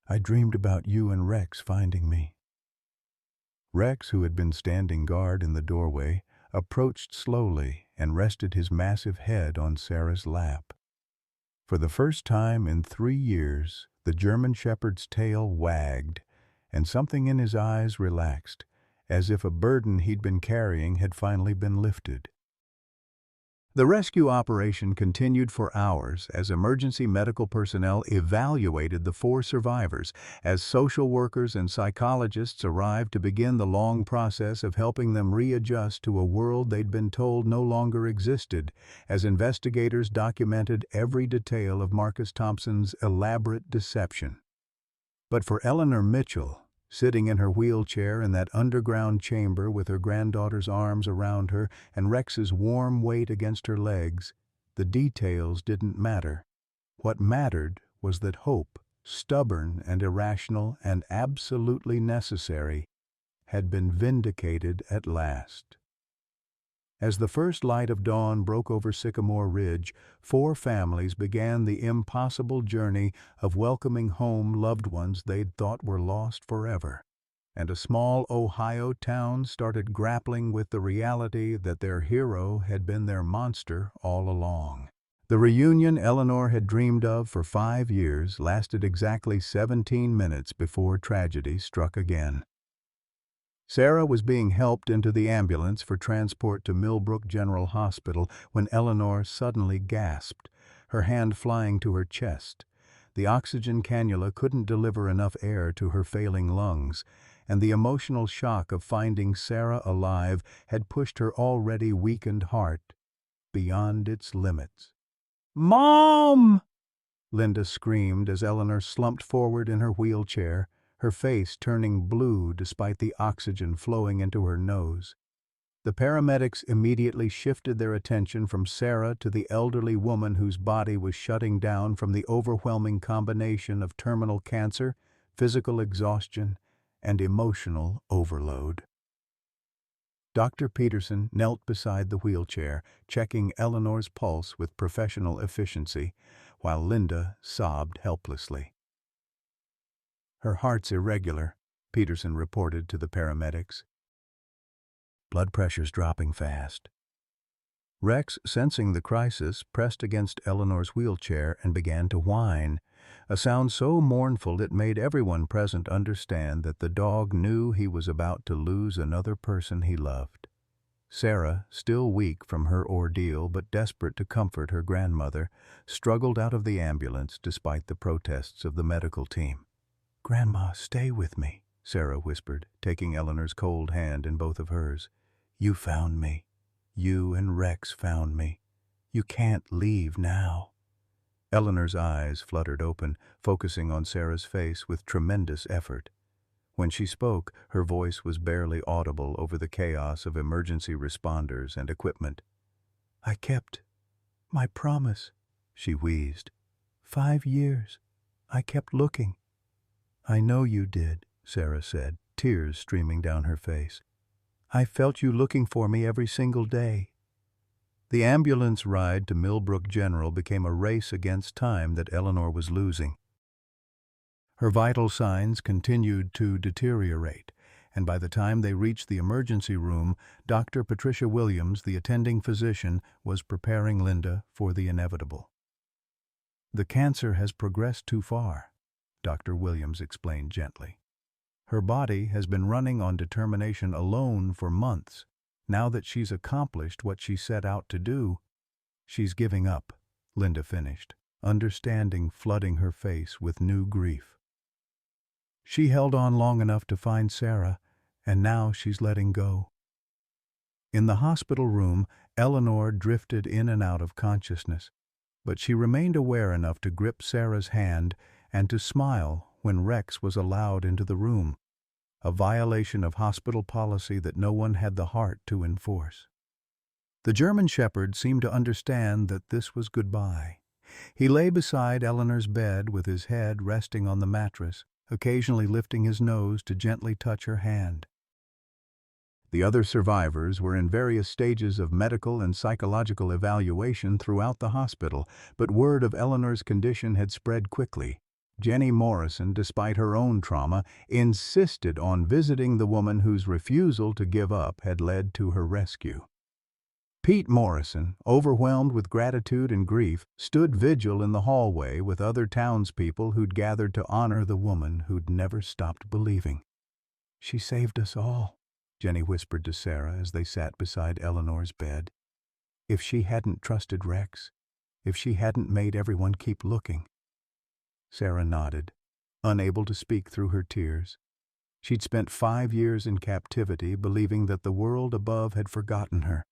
I dreamed about you and Rex finding me." Rex, who had been standing guard in the doorway, approached slowly and rested his massive head on Sarah's lap. For the first time in 3 years, the German shepherd's tail wagged, and something in his eyes relaxed, as if a burden he'd been carrying had finally been lifted. The rescue operation continued for hours as emergency medical personnel evaluated the 4 survivors, as social workers and psychologists arrived to begin the long process of helping them readjust to a world they'd been told no longer existed, as investigators documented every detail of Marcus Thompson's elaborate deception. But for Eleanor Mitchell, sitting in her wheelchair in that underground chamber with her granddaughter's arms around her and Rex's warm weight against her legs, the details didn't matter. What mattered was that hope, stubborn and irrational and absolutely necessary, had been vindicated at last. As the first light of dawn broke over Sycamore Ridge, 4 families began the impossible journey of welcoming home loved ones they'd thought were lost forever. And a small Ohio town started grappling with the reality that their hero had been their monster all along. The reunion Eleanor had dreamed of for 5 years lasted exactly 17 minutes before tragedy struck again. Sarah was being helped into the ambulance for transport to Millbrook General Hospital when Eleanor suddenly gasped, her hand flying to her chest. The oxygen cannula couldn't deliver enough air to her failing lungs, and the emotional shock of finding Sarah alive had pushed her already weakened heart beyond its limits. "Mom!" Linda screamed as Eleanor slumped forward in her wheelchair, her face turning blue despite the oxygen flowing into her nose. The paramedics immediately shifted their attention from Sarah to the elderly woman whose body was shutting down from the overwhelming combination of terminal cancer, physical exhaustion, and emotional overload. Dr. Peterson knelt beside the wheelchair, checking Eleanor's pulse with professional efficiency, while Linda sobbed helplessly. "Her heart's irregular," Peterson reported to the paramedics. "Blood pressure's dropping fast." Rex, sensing the crisis, pressed against Eleanor's wheelchair and began to whine, a sound so mournful it made everyone present understand that the dog knew he was about to lose another person he loved. Sarah, still weak from her ordeal but desperate to comfort her grandmother, struggled out of the ambulance despite the protests of the medical team. "Grandma, stay with me," Sarah whispered, taking Eleanor's cold hand in both of hers. "You found me. You and Rex found me. You can't leave now." Eleanor's eyes fluttered open, focusing on Sarah's face with tremendous effort. When she spoke, her voice was barely audible over the chaos of emergency responders and equipment. "I kept my promise," she wheezed. 5 years. I kept looking." "I know you did," Sarah said, tears streaming down her face. "I felt you looking for me every single day." The ambulance ride to Millbrook General became a race against time that Eleanor was losing. Her vital signs continued to deteriorate, and by the time they reached the emergency room, Dr. Patricia Williams, the attending physician, was preparing Linda for the inevitable. "The cancer has progressed too far," Dr. Williams explained gently. "Her body has been running on determination alone for months. Now that she's accomplished what she set out to do, she's giving up," Linda finished, understanding flooding her face with new grief. She held on long enough to find Sarah, and now she's letting go. In the hospital room, Eleanor drifted in and out of consciousness, but she remained aware enough to grip Sarah's hand and to smile when Rex was allowed into the room, a violation of hospital policy that no one had the heart to enforce. The German Shepherd seemed to understand that this was goodbye. He lay beside Eleanor's bed with his head resting on the mattress, occasionally lifting his nose to gently touch her hand. The other survivors were in various stages of medical and psychological evaluation throughout the hospital, but word of Eleanor's condition had spread quickly. Jenny Morrison, despite her own trauma, insisted on visiting the woman whose refusal to give up had led to her rescue. Pete Morrison, overwhelmed with gratitude and grief, stood vigil in the hallway with other townspeople who'd gathered to honor the woman who'd never stopped believing. "She saved us all," Jenny whispered to Sarah as they sat beside Eleanor's bed. "If she hadn't trusted Rex, if she hadn't made everyone keep looking." Sarah nodded, unable to speak through her tears. She'd spent 5 years in captivity, believing that the world above had forgotten her,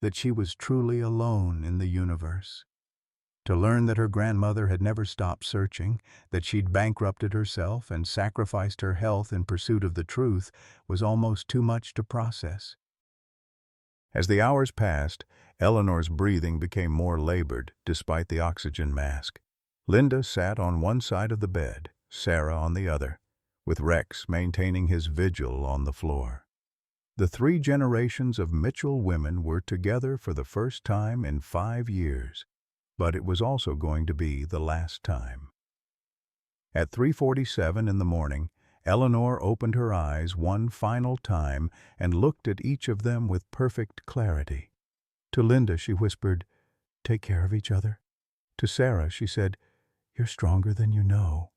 that she was truly alone in the universe. To learn that her grandmother had never stopped searching, that she'd bankrupted herself and sacrificed her health in pursuit of the truth, was almost too much to process. As the hours passed, Eleanor's breathing became more labored, despite the oxygen mask. Linda sat on one side of the bed, Sarah on the other, with Rex maintaining his vigil on the floor. The 3 generations of Mitchell women were together for the first time in 5 years, but it was also going to be the last time. At 3:47 in the morning, Eleanor opened her eyes one final time and looked at each of them with perfect clarity. To Linda she whispered, "Take care of each other." To Sarah she said, "You're stronger than you know."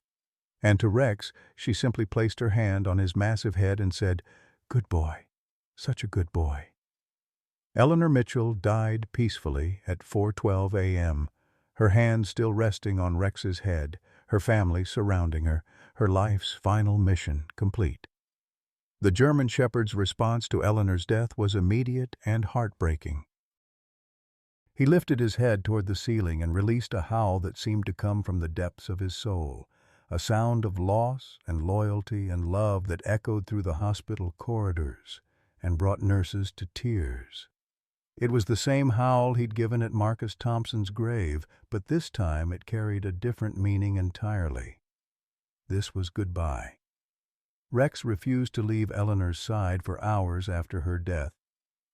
And to Rex she simply placed her hand on his massive head and said, "Good boy. Such a good boy." Eleanor Mitchell died peacefully at 4:12 a.m., her hand still resting on Rex's head, her family surrounding her, her life's final mission complete. The German Shepherd's response to Eleanor's death was immediate and heartbreaking. He lifted his head toward the ceiling and released a howl that seemed to come from the depths of his soul, a sound of loss and loyalty and love that echoed through the hospital corridors and brought nurses to tears. It was the same howl he'd given at Marcus Thompson's grave, but this time it carried a different meaning entirely. This was goodbye. Rex refused to leave Eleanor's side for hours after her death,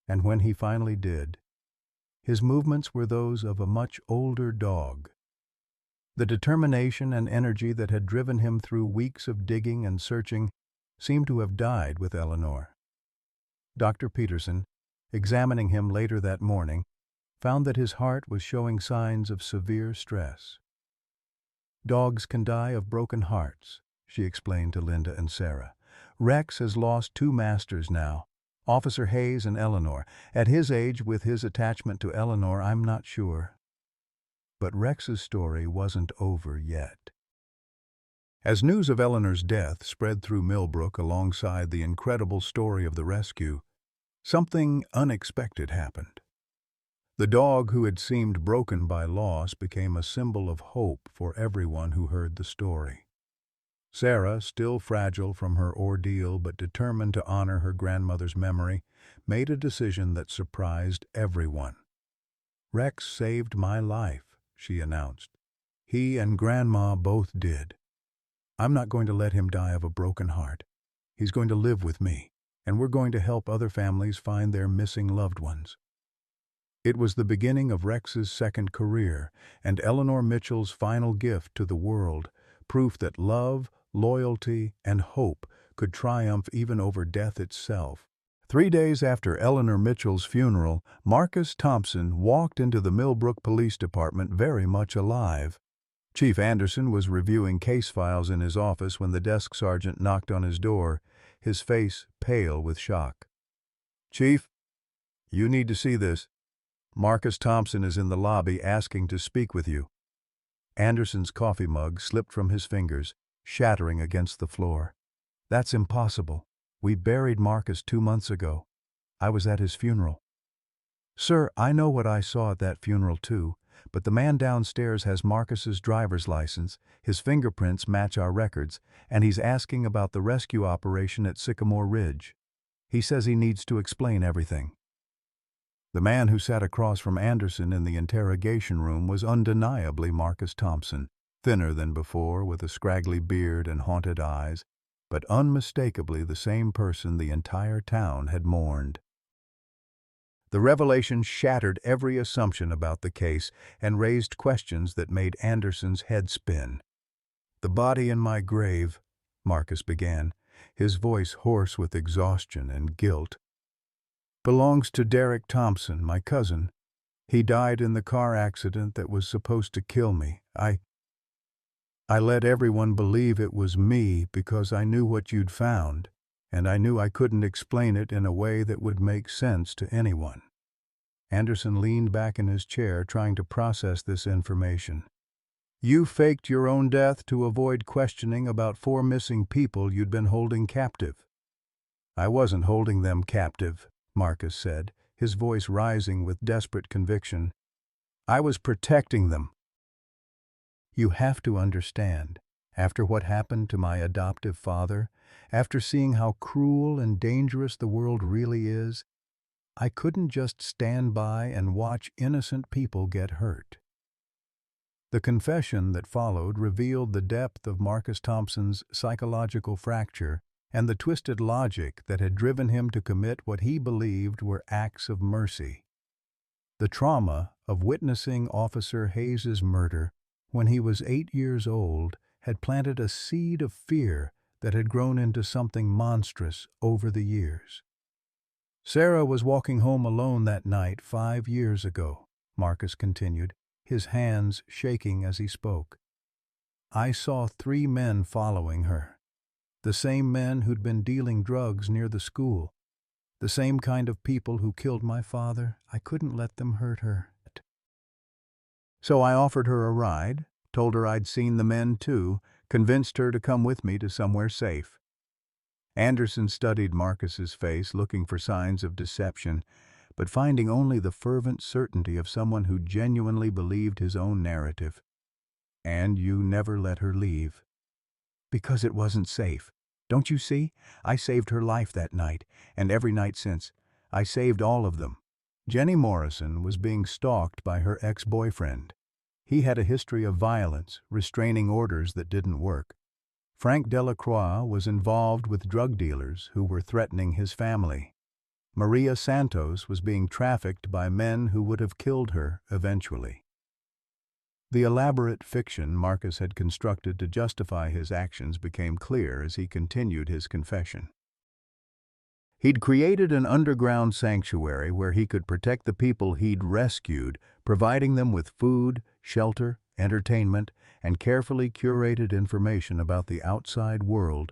and when he finally did, his movements were those of a much older dog. The determination and energy that had driven him through weeks of digging and searching seemed to have died with Eleanor. Dr. Peterson, examining him later that morning, found that his heart was showing signs of severe stress. "Dogs can die of broken hearts," she explained to Linda and Sarah. "Rex has lost 2 masters now, Officer Hayes and Eleanor. At his age, with his attachment to Eleanor, I'm not sure." But Rex's story wasn't over yet. As news of Eleanor's death spread through Millbrook alongside the incredible story of the rescue, something unexpected happened. The dog who had seemed broken by loss became a symbol of hope for everyone who heard the story. Sarah, still fragile from her ordeal but determined to honor her grandmother's memory, made a decision that surprised everyone. "Rex saved my life," she announced. "He and Grandma both did. I'm not going to let him die of a broken heart. He's going to live with me, and we're going to help other families find their missing loved ones." It was the beginning of Rex's second career, and Eleanor Mitchell's final gift to the world, proof that love, loyalty, and hope could triumph even over death itself. 3 days after Eleanor Mitchell's funeral, Marcus Thompson walked into the Millbrook Police Department very much alive. Chief Anderson was reviewing case files in his office when the desk sergeant knocked on his door, his face pale with shock. "Chief, you need to see this. Marcus Thompson is in the lobby asking to speak with you." Anderson's coffee mug slipped from his fingers, shattering against the floor. That's impossible. We buried Marcus 2 months ago. I was at his funeral. Sir, I know what I saw at that funeral too, but the man downstairs has Marcus's driver's license, his fingerprints match our records, and he's asking about the rescue operation at Sycamore Ridge. He says he needs to explain everything. The man who sat across from Anderson in the interrogation room was undeniably Marcus Thompson, thinner than before, with a scraggly beard and haunted eyes, but unmistakably the same person the entire town had mourned. The revelation shattered every assumption about the case and raised questions that made Anderson's head spin. "The body in my grave," Marcus began, his voice hoarse with exhaustion and guilt, "belongs to Derek Thompson, my cousin. He died in the car accident that was supposed to kill me. I let everyone believe it was me because I knew what you'd found, and I knew I couldn't explain it in a way that would make sense to anyone." Anderson leaned back in his chair, trying to process this information. "You faked your own death to avoid questioning about 4 missing people you'd been holding captive." "I wasn't holding them captive," Marcus said, his voice rising with desperate conviction. "I was protecting them. You have to understand, after what happened to my adoptive father, after seeing how cruel and dangerous the world really is, I couldn't just stand by and watch innocent people get hurt." The confession that followed revealed the depth of Marcus Thompson's psychological fracture and the twisted logic that had driven him to commit what he believed were acts of mercy. The trauma of witnessing Officer Hayes's murder when he was 8 years old had planted a seed of fear that had grown into something monstrous over the years. "Sarah was walking home alone that night 5 years ago," Marcus continued, his hands shaking as he spoke. "I saw 3 men following her. The same men who'd been dealing drugs near the school. The same kind of people who killed my father. I couldn't let them hurt her. So I offered her a ride, told her I'd seen the men too, convinced her to come with me to somewhere safe." Anderson studied Marcus's face, looking for signs of deception, but finding only the fervent certainty of someone who genuinely believed his own narrative. "And you never let her leave?" "Because it wasn't safe. Don't you see? I saved her life that night, and every night since. I saved all of them." Jenny Morrison was being stalked by her ex-boyfriend. He had a history of violence, restraining orders that didn't work. Frank Delacroix was involved with drug dealers who were threatening his family. Maria Santos was being trafficked by men who would have killed her eventually. The elaborate fiction Marcus had constructed to justify his actions became clear as he continued his confession. He'd created an underground sanctuary where he could protect the people he'd rescued, providing them with food, shelter, entertainment, and carefully curated information about the outside world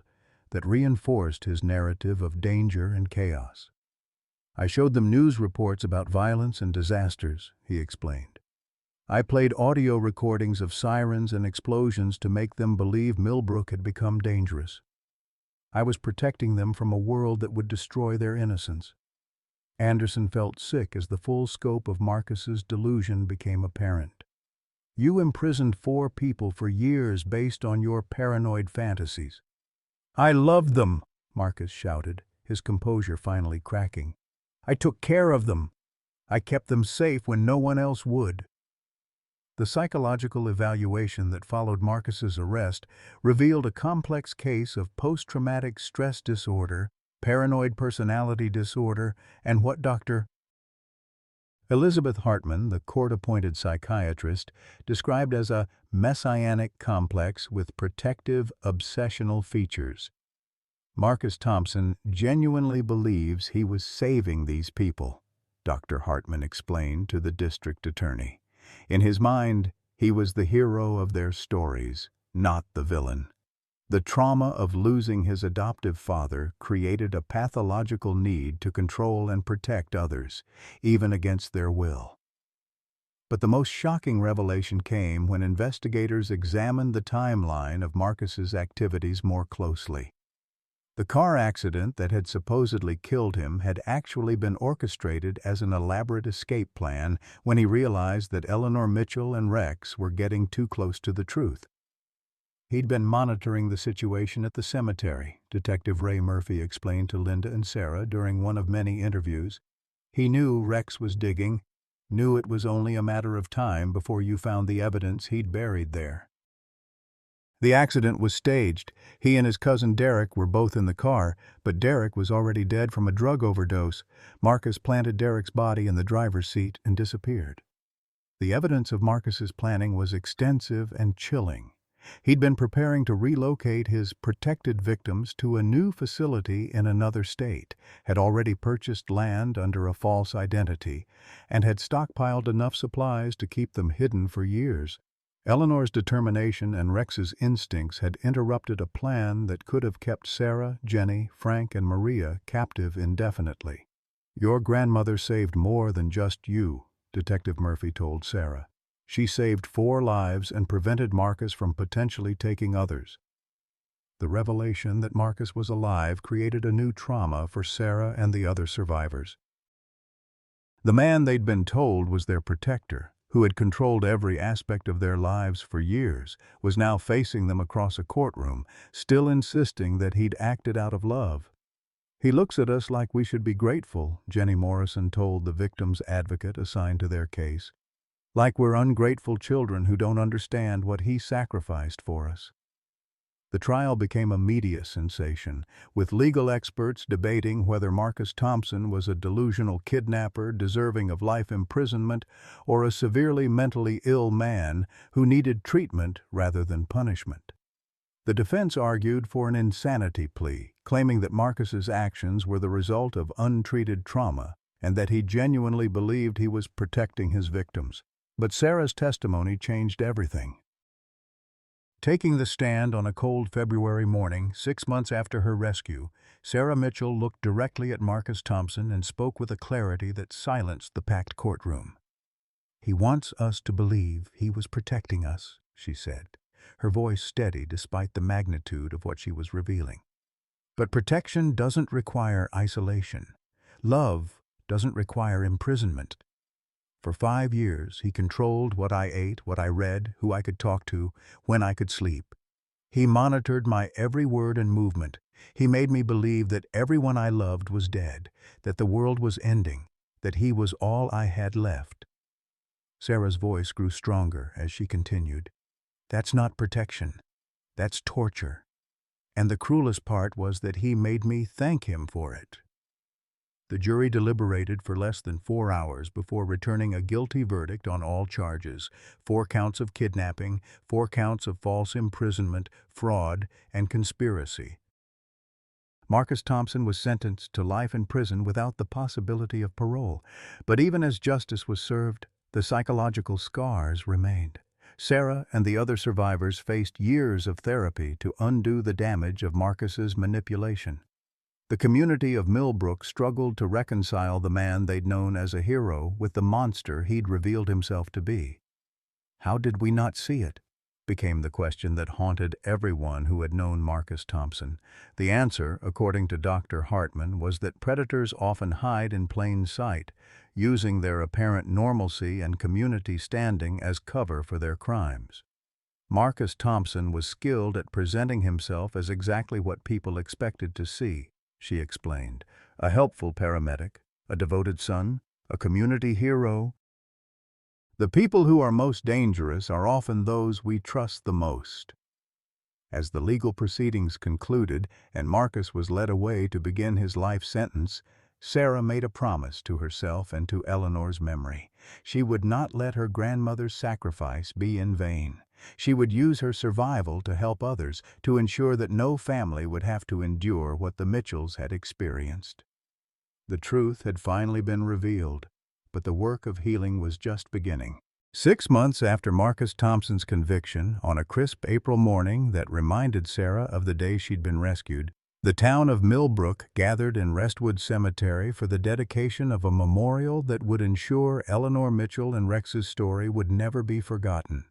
that reinforced his narrative of danger and chaos. "I showed them news reports about violence and disasters," he explained. "I played audio recordings of sirens and explosions to make them believe Millbrook had become dangerous. I was protecting them from a world that would destroy their innocence." Anderson felt sick as the full scope of Marcus's delusion became apparent. "You imprisoned 4 people for years based on your paranoid fantasies." "I loved them," Marcus shouted, his composure finally cracking. "I took care of them. I kept them safe when no one else would." The psychological evaluation that followed Marcus's arrest revealed a complex case of post-traumatic stress disorder, paranoid personality disorder, and what Dr. Elizabeth Hartman, the court-appointed psychiatrist, described as a messianic complex with protective, obsessional features. "Marcus Thompson genuinely believes he was saving these people," Dr. Hartman explained to the district attorney. "In his mind, he was the hero of their stories, not the villain. The trauma of losing his adoptive father created a pathological need to control and protect others, even against their will." But the most shocking revelation came when investigators examined the timeline of Marcus's activities more closely. The car accident that had supposedly killed him had actually been orchestrated as an elaborate escape plan when he realized that Eleanor Mitchell and Rex were getting too close to the truth. He'd been monitoring the situation at the cemetery, Detective Ray Murphy explained to Linda and Sarah during one of many interviews. He knew Rex was digging, knew it was only a matter of time before you found the evidence he'd buried there. The accident was staged. He and his cousin Derek were both in the car, but Derek was already dead from a drug overdose. Marcus planted Derek's body in the driver's seat and disappeared. The evidence of Marcus's planning was extensive and chilling. He'd been preparing to relocate his protected victims to a new facility in another state, had already purchased land under a false identity, and had stockpiled enough supplies to keep them hidden for years. Eleanor's determination and Rex's instincts had interrupted a plan that could have kept Sarah, Jenny, Frank, and Maria captive indefinitely. "Your grandmother saved more than just you," Detective Murphy told Sarah. "She saved 4 lives and prevented Marcus from potentially taking others." The revelation that Marcus was alive created a new trauma for Sarah and the other survivors. The man they'd been told was their protector, who had controlled every aspect of their lives for years, was now facing them across a courtroom, still insisting that he'd acted out of love. "He looks at us like we should be grateful," Jenny Morrison told the victim's advocate assigned to their case. "Like we're ungrateful children who don't understand what he sacrificed for us." The trial became a media sensation, with legal experts debating whether Marcus Thompson was a delusional kidnapper deserving of life imprisonment or a severely mentally ill man who needed treatment rather than punishment. The defense argued for an insanity plea, claiming that Marcus's actions were the result of untreated trauma and that he genuinely believed he was protecting his victims. But Sarah's testimony changed everything. Taking the stand on a cold February morning, 6 months after her rescue, Sarah Mitchell looked directly at Marcus Thompson and spoke with a clarity that silenced the packed courtroom. "He wants us to believe he was protecting us," she said, her voice steady despite the magnitude of what she was revealing. "But protection doesn't require isolation. Love doesn't require imprisonment. For 5 years, he controlled what I ate, what I read, who I could talk to, when I could sleep. He monitored my every word and movement. He made me believe that everyone I loved was dead, that the world was ending, that he was all I had left." Sarah's voice grew stronger as she continued. "That's not protection. That's torture. And the cruelest part was that he made me thank him for it." The jury deliberated for less than 4 hours before returning a guilty verdict on all charges: 4 counts of kidnapping, 4 counts of false imprisonment, fraud, and conspiracy. Marcus Thompson was sentenced to life in prison without the possibility of parole, but even as justice was served, the psychological scars remained. Sarah and the other survivors faced years of therapy to undo the damage of Marcus's manipulation. The community of Millbrook struggled to reconcile the man they'd known as a hero with the monster he'd revealed himself to be. "How did we not see it?" became the question that haunted everyone who had known Marcus Thompson. The answer, according to Dr. Hartman, was that predators often hide in plain sight, using their apparent normalcy and community standing as cover for their crimes. Marcus Thompson was skilled at presenting himself as exactly what people expected to see, she explained: a helpful paramedic, a devoted son, a community hero. "The people who are most dangerous are often those we trust the most." As the legal proceedings concluded and Marcus was led away to begin his life sentence, Sarah made a promise to herself and to Eleanor's memory. She would not let her grandmother's sacrifice be in vain. She would use her survival to help others, to ensure that no family would have to endure what the Mitchells had experienced. The truth had finally been revealed, but the work of healing was just beginning. 6 months after Marcus Thompson's conviction, on a crisp April morning that reminded Sarah of the day she'd been rescued, the town of Millbrook gathered in Restwood Cemetery for the dedication of a memorial that would ensure Eleanor Mitchell and Rex's story would never be forgotten.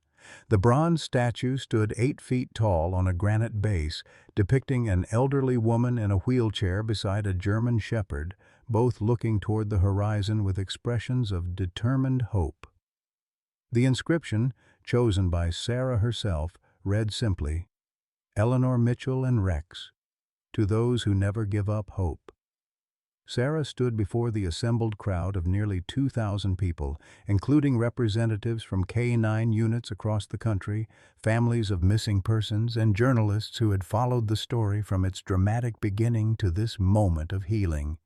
The bronze statue stood 8 feet tall on a granite base, depicting an elderly woman in a wheelchair beside a German shepherd, both looking toward the horizon with expressions of determined hope. The inscription, chosen by Sarah herself, read simply, "Eleanor Mitchell and Rex, to those who never give up hope." Sarah stood before the assembled crowd of nearly 2,000 people, including representatives from K-9 units across the country, families of missing persons, and journalists who had followed the story from its dramatic beginning to this moment of healing.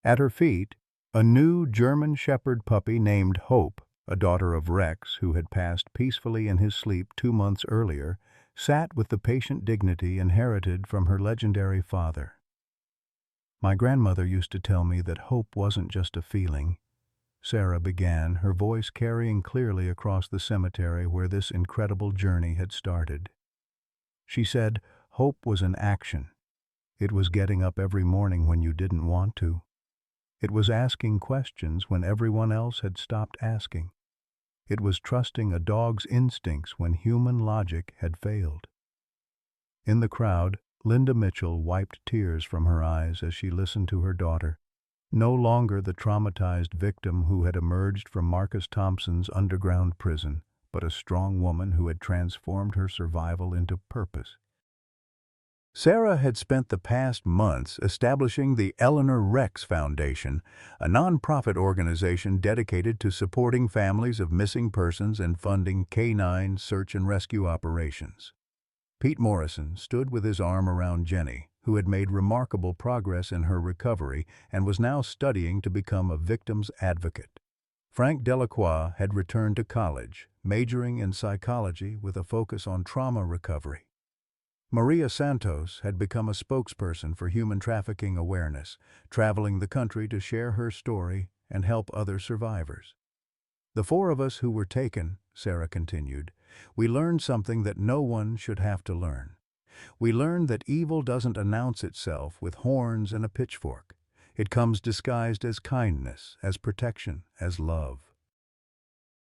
At her feet, a new German shepherd puppy named Hope, a daughter of Rex who had passed peacefully in his sleep 2 months earlier, sat with the patient dignity inherited from her legendary father. "My grandmother used to tell me that hope wasn't just a feeling," Sarah began, her voice carrying clearly across the cemetery where this incredible journey had started. She said, "Hope was an action. It was getting up every morning when you didn't want to. It was asking questions when everyone else had stopped asking. It was trusting a dog's instincts when human logic had failed." In the crowd, Linda Mitchell wiped tears from her eyes as she listened to her daughter, no longer the traumatized victim who had emerged from Marcus Thompson's underground prison, but a strong woman who had transformed her survival into purpose. Sarah had spent the past months establishing the Eleanor Rex Foundation, a nonprofit organization dedicated to supporting families of missing persons and funding K-9 search and rescue operations. Pete Morrison stood with his arm around Jenny, who had made remarkable progress in her recovery and was now studying to become a victim's advocate. Frank Delacroix had returned to college, majoring in psychology with a focus on trauma recovery. Maria Santos had become a spokesperson for human trafficking awareness, traveling the country to share her story and help other survivors. "The 4 of us who were taken," Sarah continued, "we learned something that no one should have to learn. We learned that evil doesn't announce itself with horns and a pitchfork. It comes disguised as kindness, as protection, as love.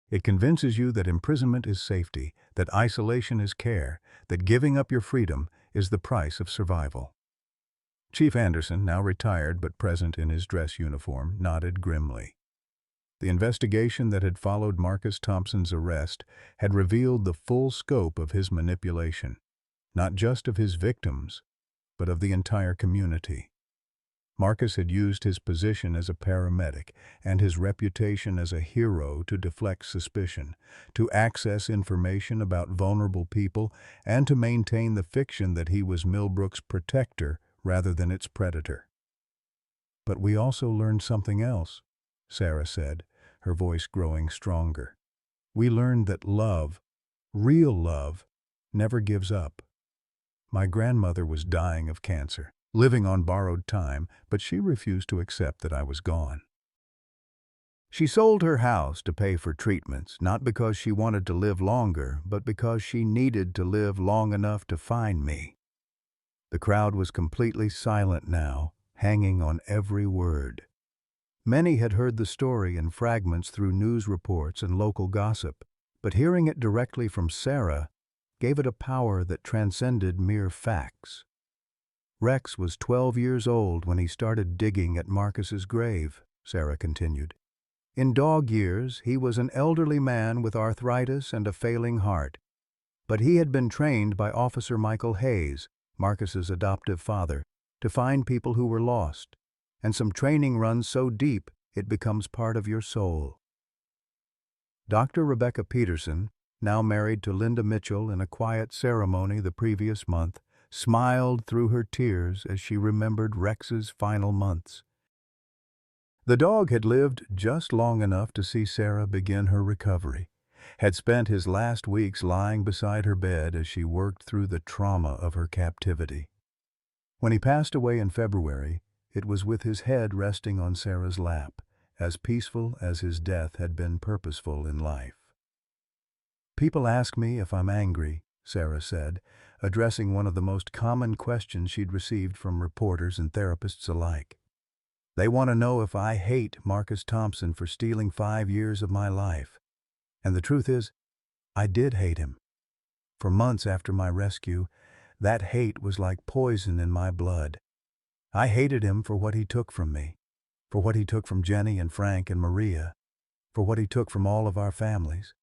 It convinces you that imprisonment is safety, that isolation is care, that giving up your freedom is the price of survival." Chief Anderson, now retired but present in his dress uniform, nodded grimly. The investigation that had followed Marcus Thompson's arrest had revealed the full scope of his manipulation, not just of his victims, but of the entire community. Marcus had used his position as a paramedic and his reputation as a hero to deflect suspicion, to access information about vulnerable people, and to maintain the fiction that he was Millbrook's protector rather than its predator. "But we also learned something else," Sarah said, her voice growing stronger. "We learned that love, real love, never gives up. My grandmother was dying of cancer, living on borrowed time, but she refused to accept that I was gone. She sold her house to pay for treatments, not because she wanted to live longer, but because she needed to live long enough to find me." The crowd was completely silent now, hanging on every word. Many had heard the story in fragments through news reports and local gossip, but hearing it directly from Sarah gave it a power that transcended mere facts. "Rex was 12 years old when he started digging at Marcus's grave," Sarah continued. "In dog years, he was an elderly man with arthritis and a failing heart, but he had been trained by Officer Michael Hayes, Marcus's adoptive father, to find people who were lost, and some training runs so deep it becomes part of your soul." Dr. Rebecca Peterson, now married to Linda Mitchell in a quiet ceremony the previous month, smiled through her tears as she remembered Rex's final months. The dog had lived just long enough to see Sarah begin her recovery, had spent his last weeks lying beside her bed as she worked through the trauma of her captivity. When he passed away in February, it was with his head resting on Sarah's lap, as peaceful as his death had been purposeful in life. "People ask me if I'm angry," Sarah said, addressing one of the most common questions she'd received from reporters and therapists alike. "They want to know if I hate Marcus Thompson for stealing 5 years of my life. And the truth is, I did hate him. For months after my rescue, that hate was like poison in my blood. I hated him for what he took from me, for what he took from Jenny and Frank and Maria, for what he took from all of our families.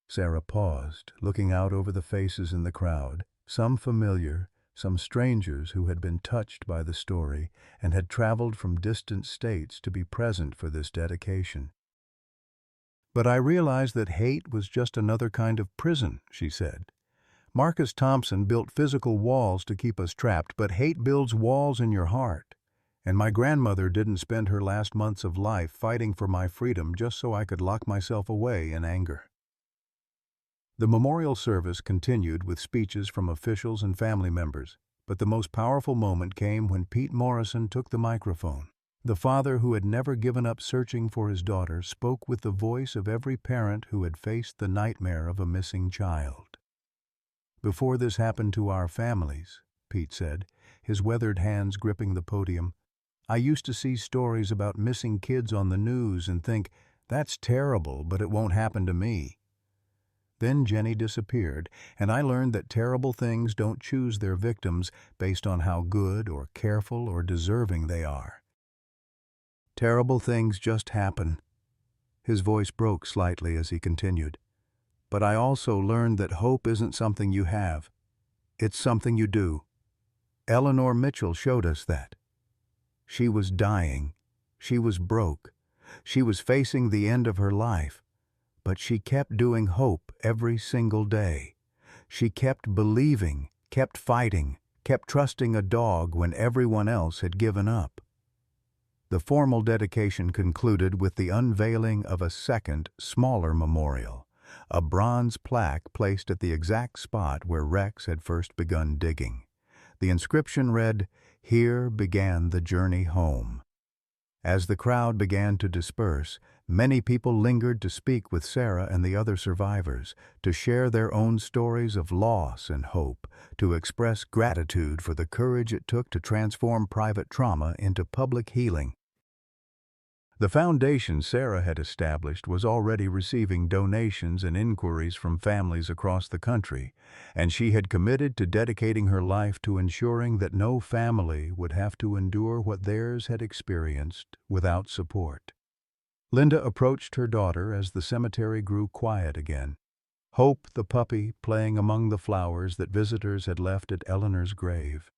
Sarah paused, looking out over the faces in the crowd, some familiar, some strangers who had been touched by the story and had traveled from distant states to be present for this dedication. "But I realized that hate was just another kind of prison," she said. "Marcus Thompson built physical walls to keep us trapped, but hate builds walls in your heart. And my grandmother didn't spend her last months of life fighting for my freedom just so I could lock myself away in anger." The memorial service continued with speeches from officials and family members, but the most powerful moment came when Pete Morrison took the microphone. The father who had never given up searching for his daughter spoke with the voice of every parent who had faced the nightmare of a missing child. "Before this happened to our families," Pete said, his weathered hands gripping the podium, "I used to see stories about missing kids on the news and think, that's terrible, but it won't happen to me. Then Jenny disappeared, and I learned that terrible things don't choose their victims based on how good or careful or deserving they are. Terrible things just happen." His voice broke slightly as he continued. "But I also learned that hope isn't something you have. It's something you do. Eleanor Mitchell showed us that. She was dying. She was broke. She was facing the end of her life. But she kept doing hope every single day. She kept believing, kept fighting, kept trusting a dog when everyone else had given up." The formal dedication concluded with the unveiling of a second, smaller memorial, a bronze plaque placed at the exact spot where Rex had first begun digging. The inscription read, "Here began the journey home." As the crowd began to disperse, many people lingered to speak with Sarah and the other survivors, to share their own stories of loss and hope, to express gratitude for the courage it took to transform private trauma into public healing. The foundation Sarah had established was already receiving donations and inquiries from families across the country, and she had committed to dedicating her life to ensuring that no family would have to endure what theirs had experienced without support. Linda approached her daughter as the cemetery grew quiet again. Hope, the puppy, playing among the flowers that visitors had left at Eleanor's grave.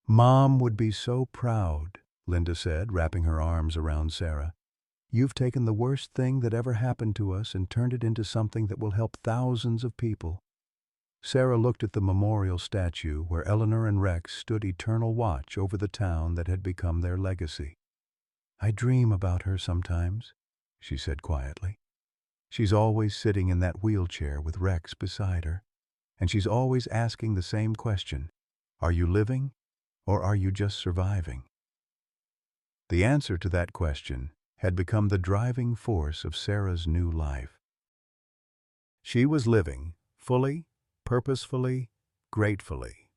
"Mom would be so proud," Linda said, wrapping her arms around Sarah. "You've taken the worst thing that ever happened to us and turned it into something that will help thousands of people." Sarah looked at the memorial statue where Eleanor and Rex stood eternal watch over the town that had become their legacy. "I dream about her sometimes," she said quietly. "She's always sitting in that wheelchair with Rex beside her, and she's always asking the same question, 'Are you living, or are you just surviving?'" The answer to that question had become the driving force of Sarah's new life. She was living, fully, purposefully, gratefully.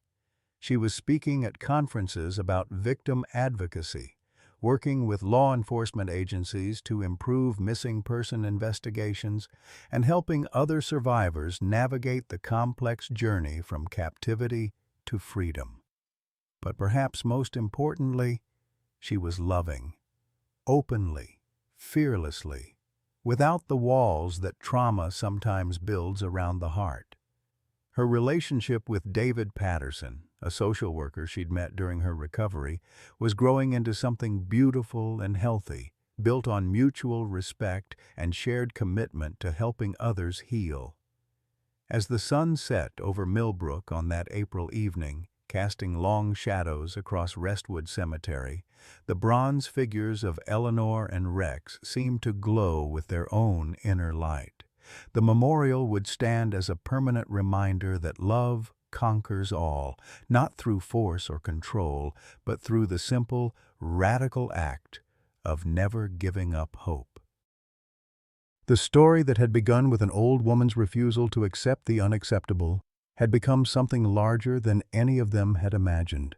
She was speaking at conferences about victim advocacy, working with law enforcement agencies to improve missing person investigations, and helping other survivors navigate the complex journey from captivity to freedom. But perhaps most importantly, she was loving, openly, fearlessly, without the walls that trauma sometimes builds around the heart. Her relationship with David Patterson, a social worker she'd met during her recovery, was growing into something beautiful and healthy, built on mutual respect and shared commitment to helping others heal. As the sun set over Millbrook on that April evening, casting long shadows across Restwood Cemetery, the bronze figures of Eleanor and Rex seemed to glow with their own inner light. The memorial would stand as a permanent reminder that love conquers all, not through force or control, but through the simple, radical act of never giving up hope. The story that had begun with an old woman's refusal to accept the unacceptable had become something larger than any of them had imagined.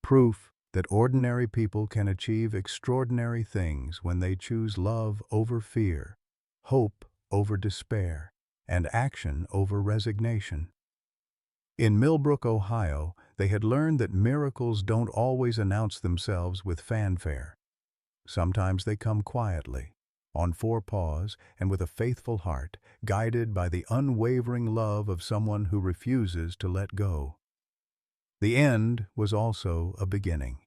Proof that ordinary people can achieve extraordinary things when they choose love over fear, hope over despair, and action over resignation. In Millbrook, Ohio, they had learned that miracles don't always announce themselves with fanfare. Sometimes they come quietly, on four paws and with a faithful heart, guided by the unwavering love of someone who refuses to let go. The end was also a beginning.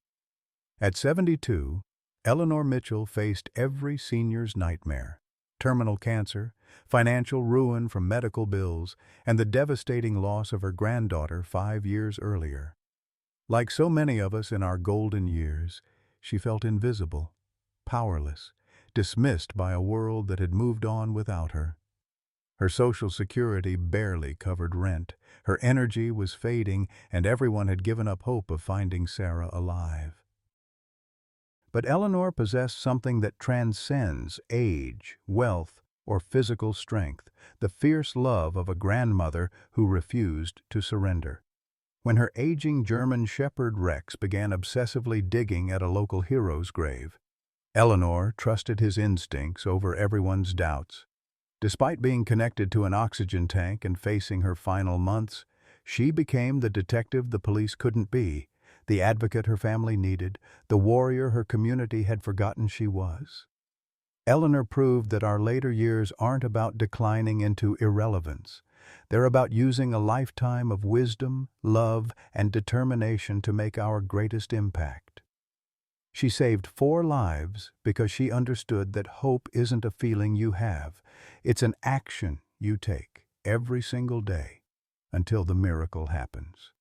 At 72, Eleanor Mitchell faced every senior's nightmare: terminal cancer, financial ruin from medical bills, and the devastating loss of her granddaughter 5 years earlier. Like so many of us in our golden years, she felt invisible, powerless, dismissed by a world that had moved on without her. Her Social Security barely covered rent, her energy was fading, and everyone had given up hope of finding Sarah alive. But Eleanor possessed something that transcends age, wealth, or physical strength: the fierce love of a grandmother who refused to surrender. When her aging German Shepherd Rex began obsessively digging at a local hero's grave, Eleanor trusted his instincts over everyone's doubts. Despite being connected to an oxygen tank and facing her final months, she became the detective the police couldn't be, the advocate her family needed, the warrior her community had forgotten she was. Eleanor proved that our later years aren't about declining into irrelevance. They're about using a lifetime of wisdom, love, and determination to make our greatest impact. She saved 4 lives because she understood that hope isn't a feeling you have. It's an action you take every single day until the miracle happens.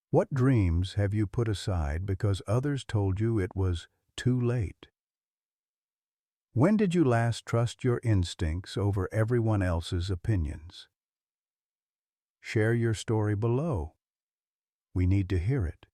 What dreams have you put aside because others told you it was too late? When did you last trust your instincts over everyone else's opinions? Share your story below. We need to hear it.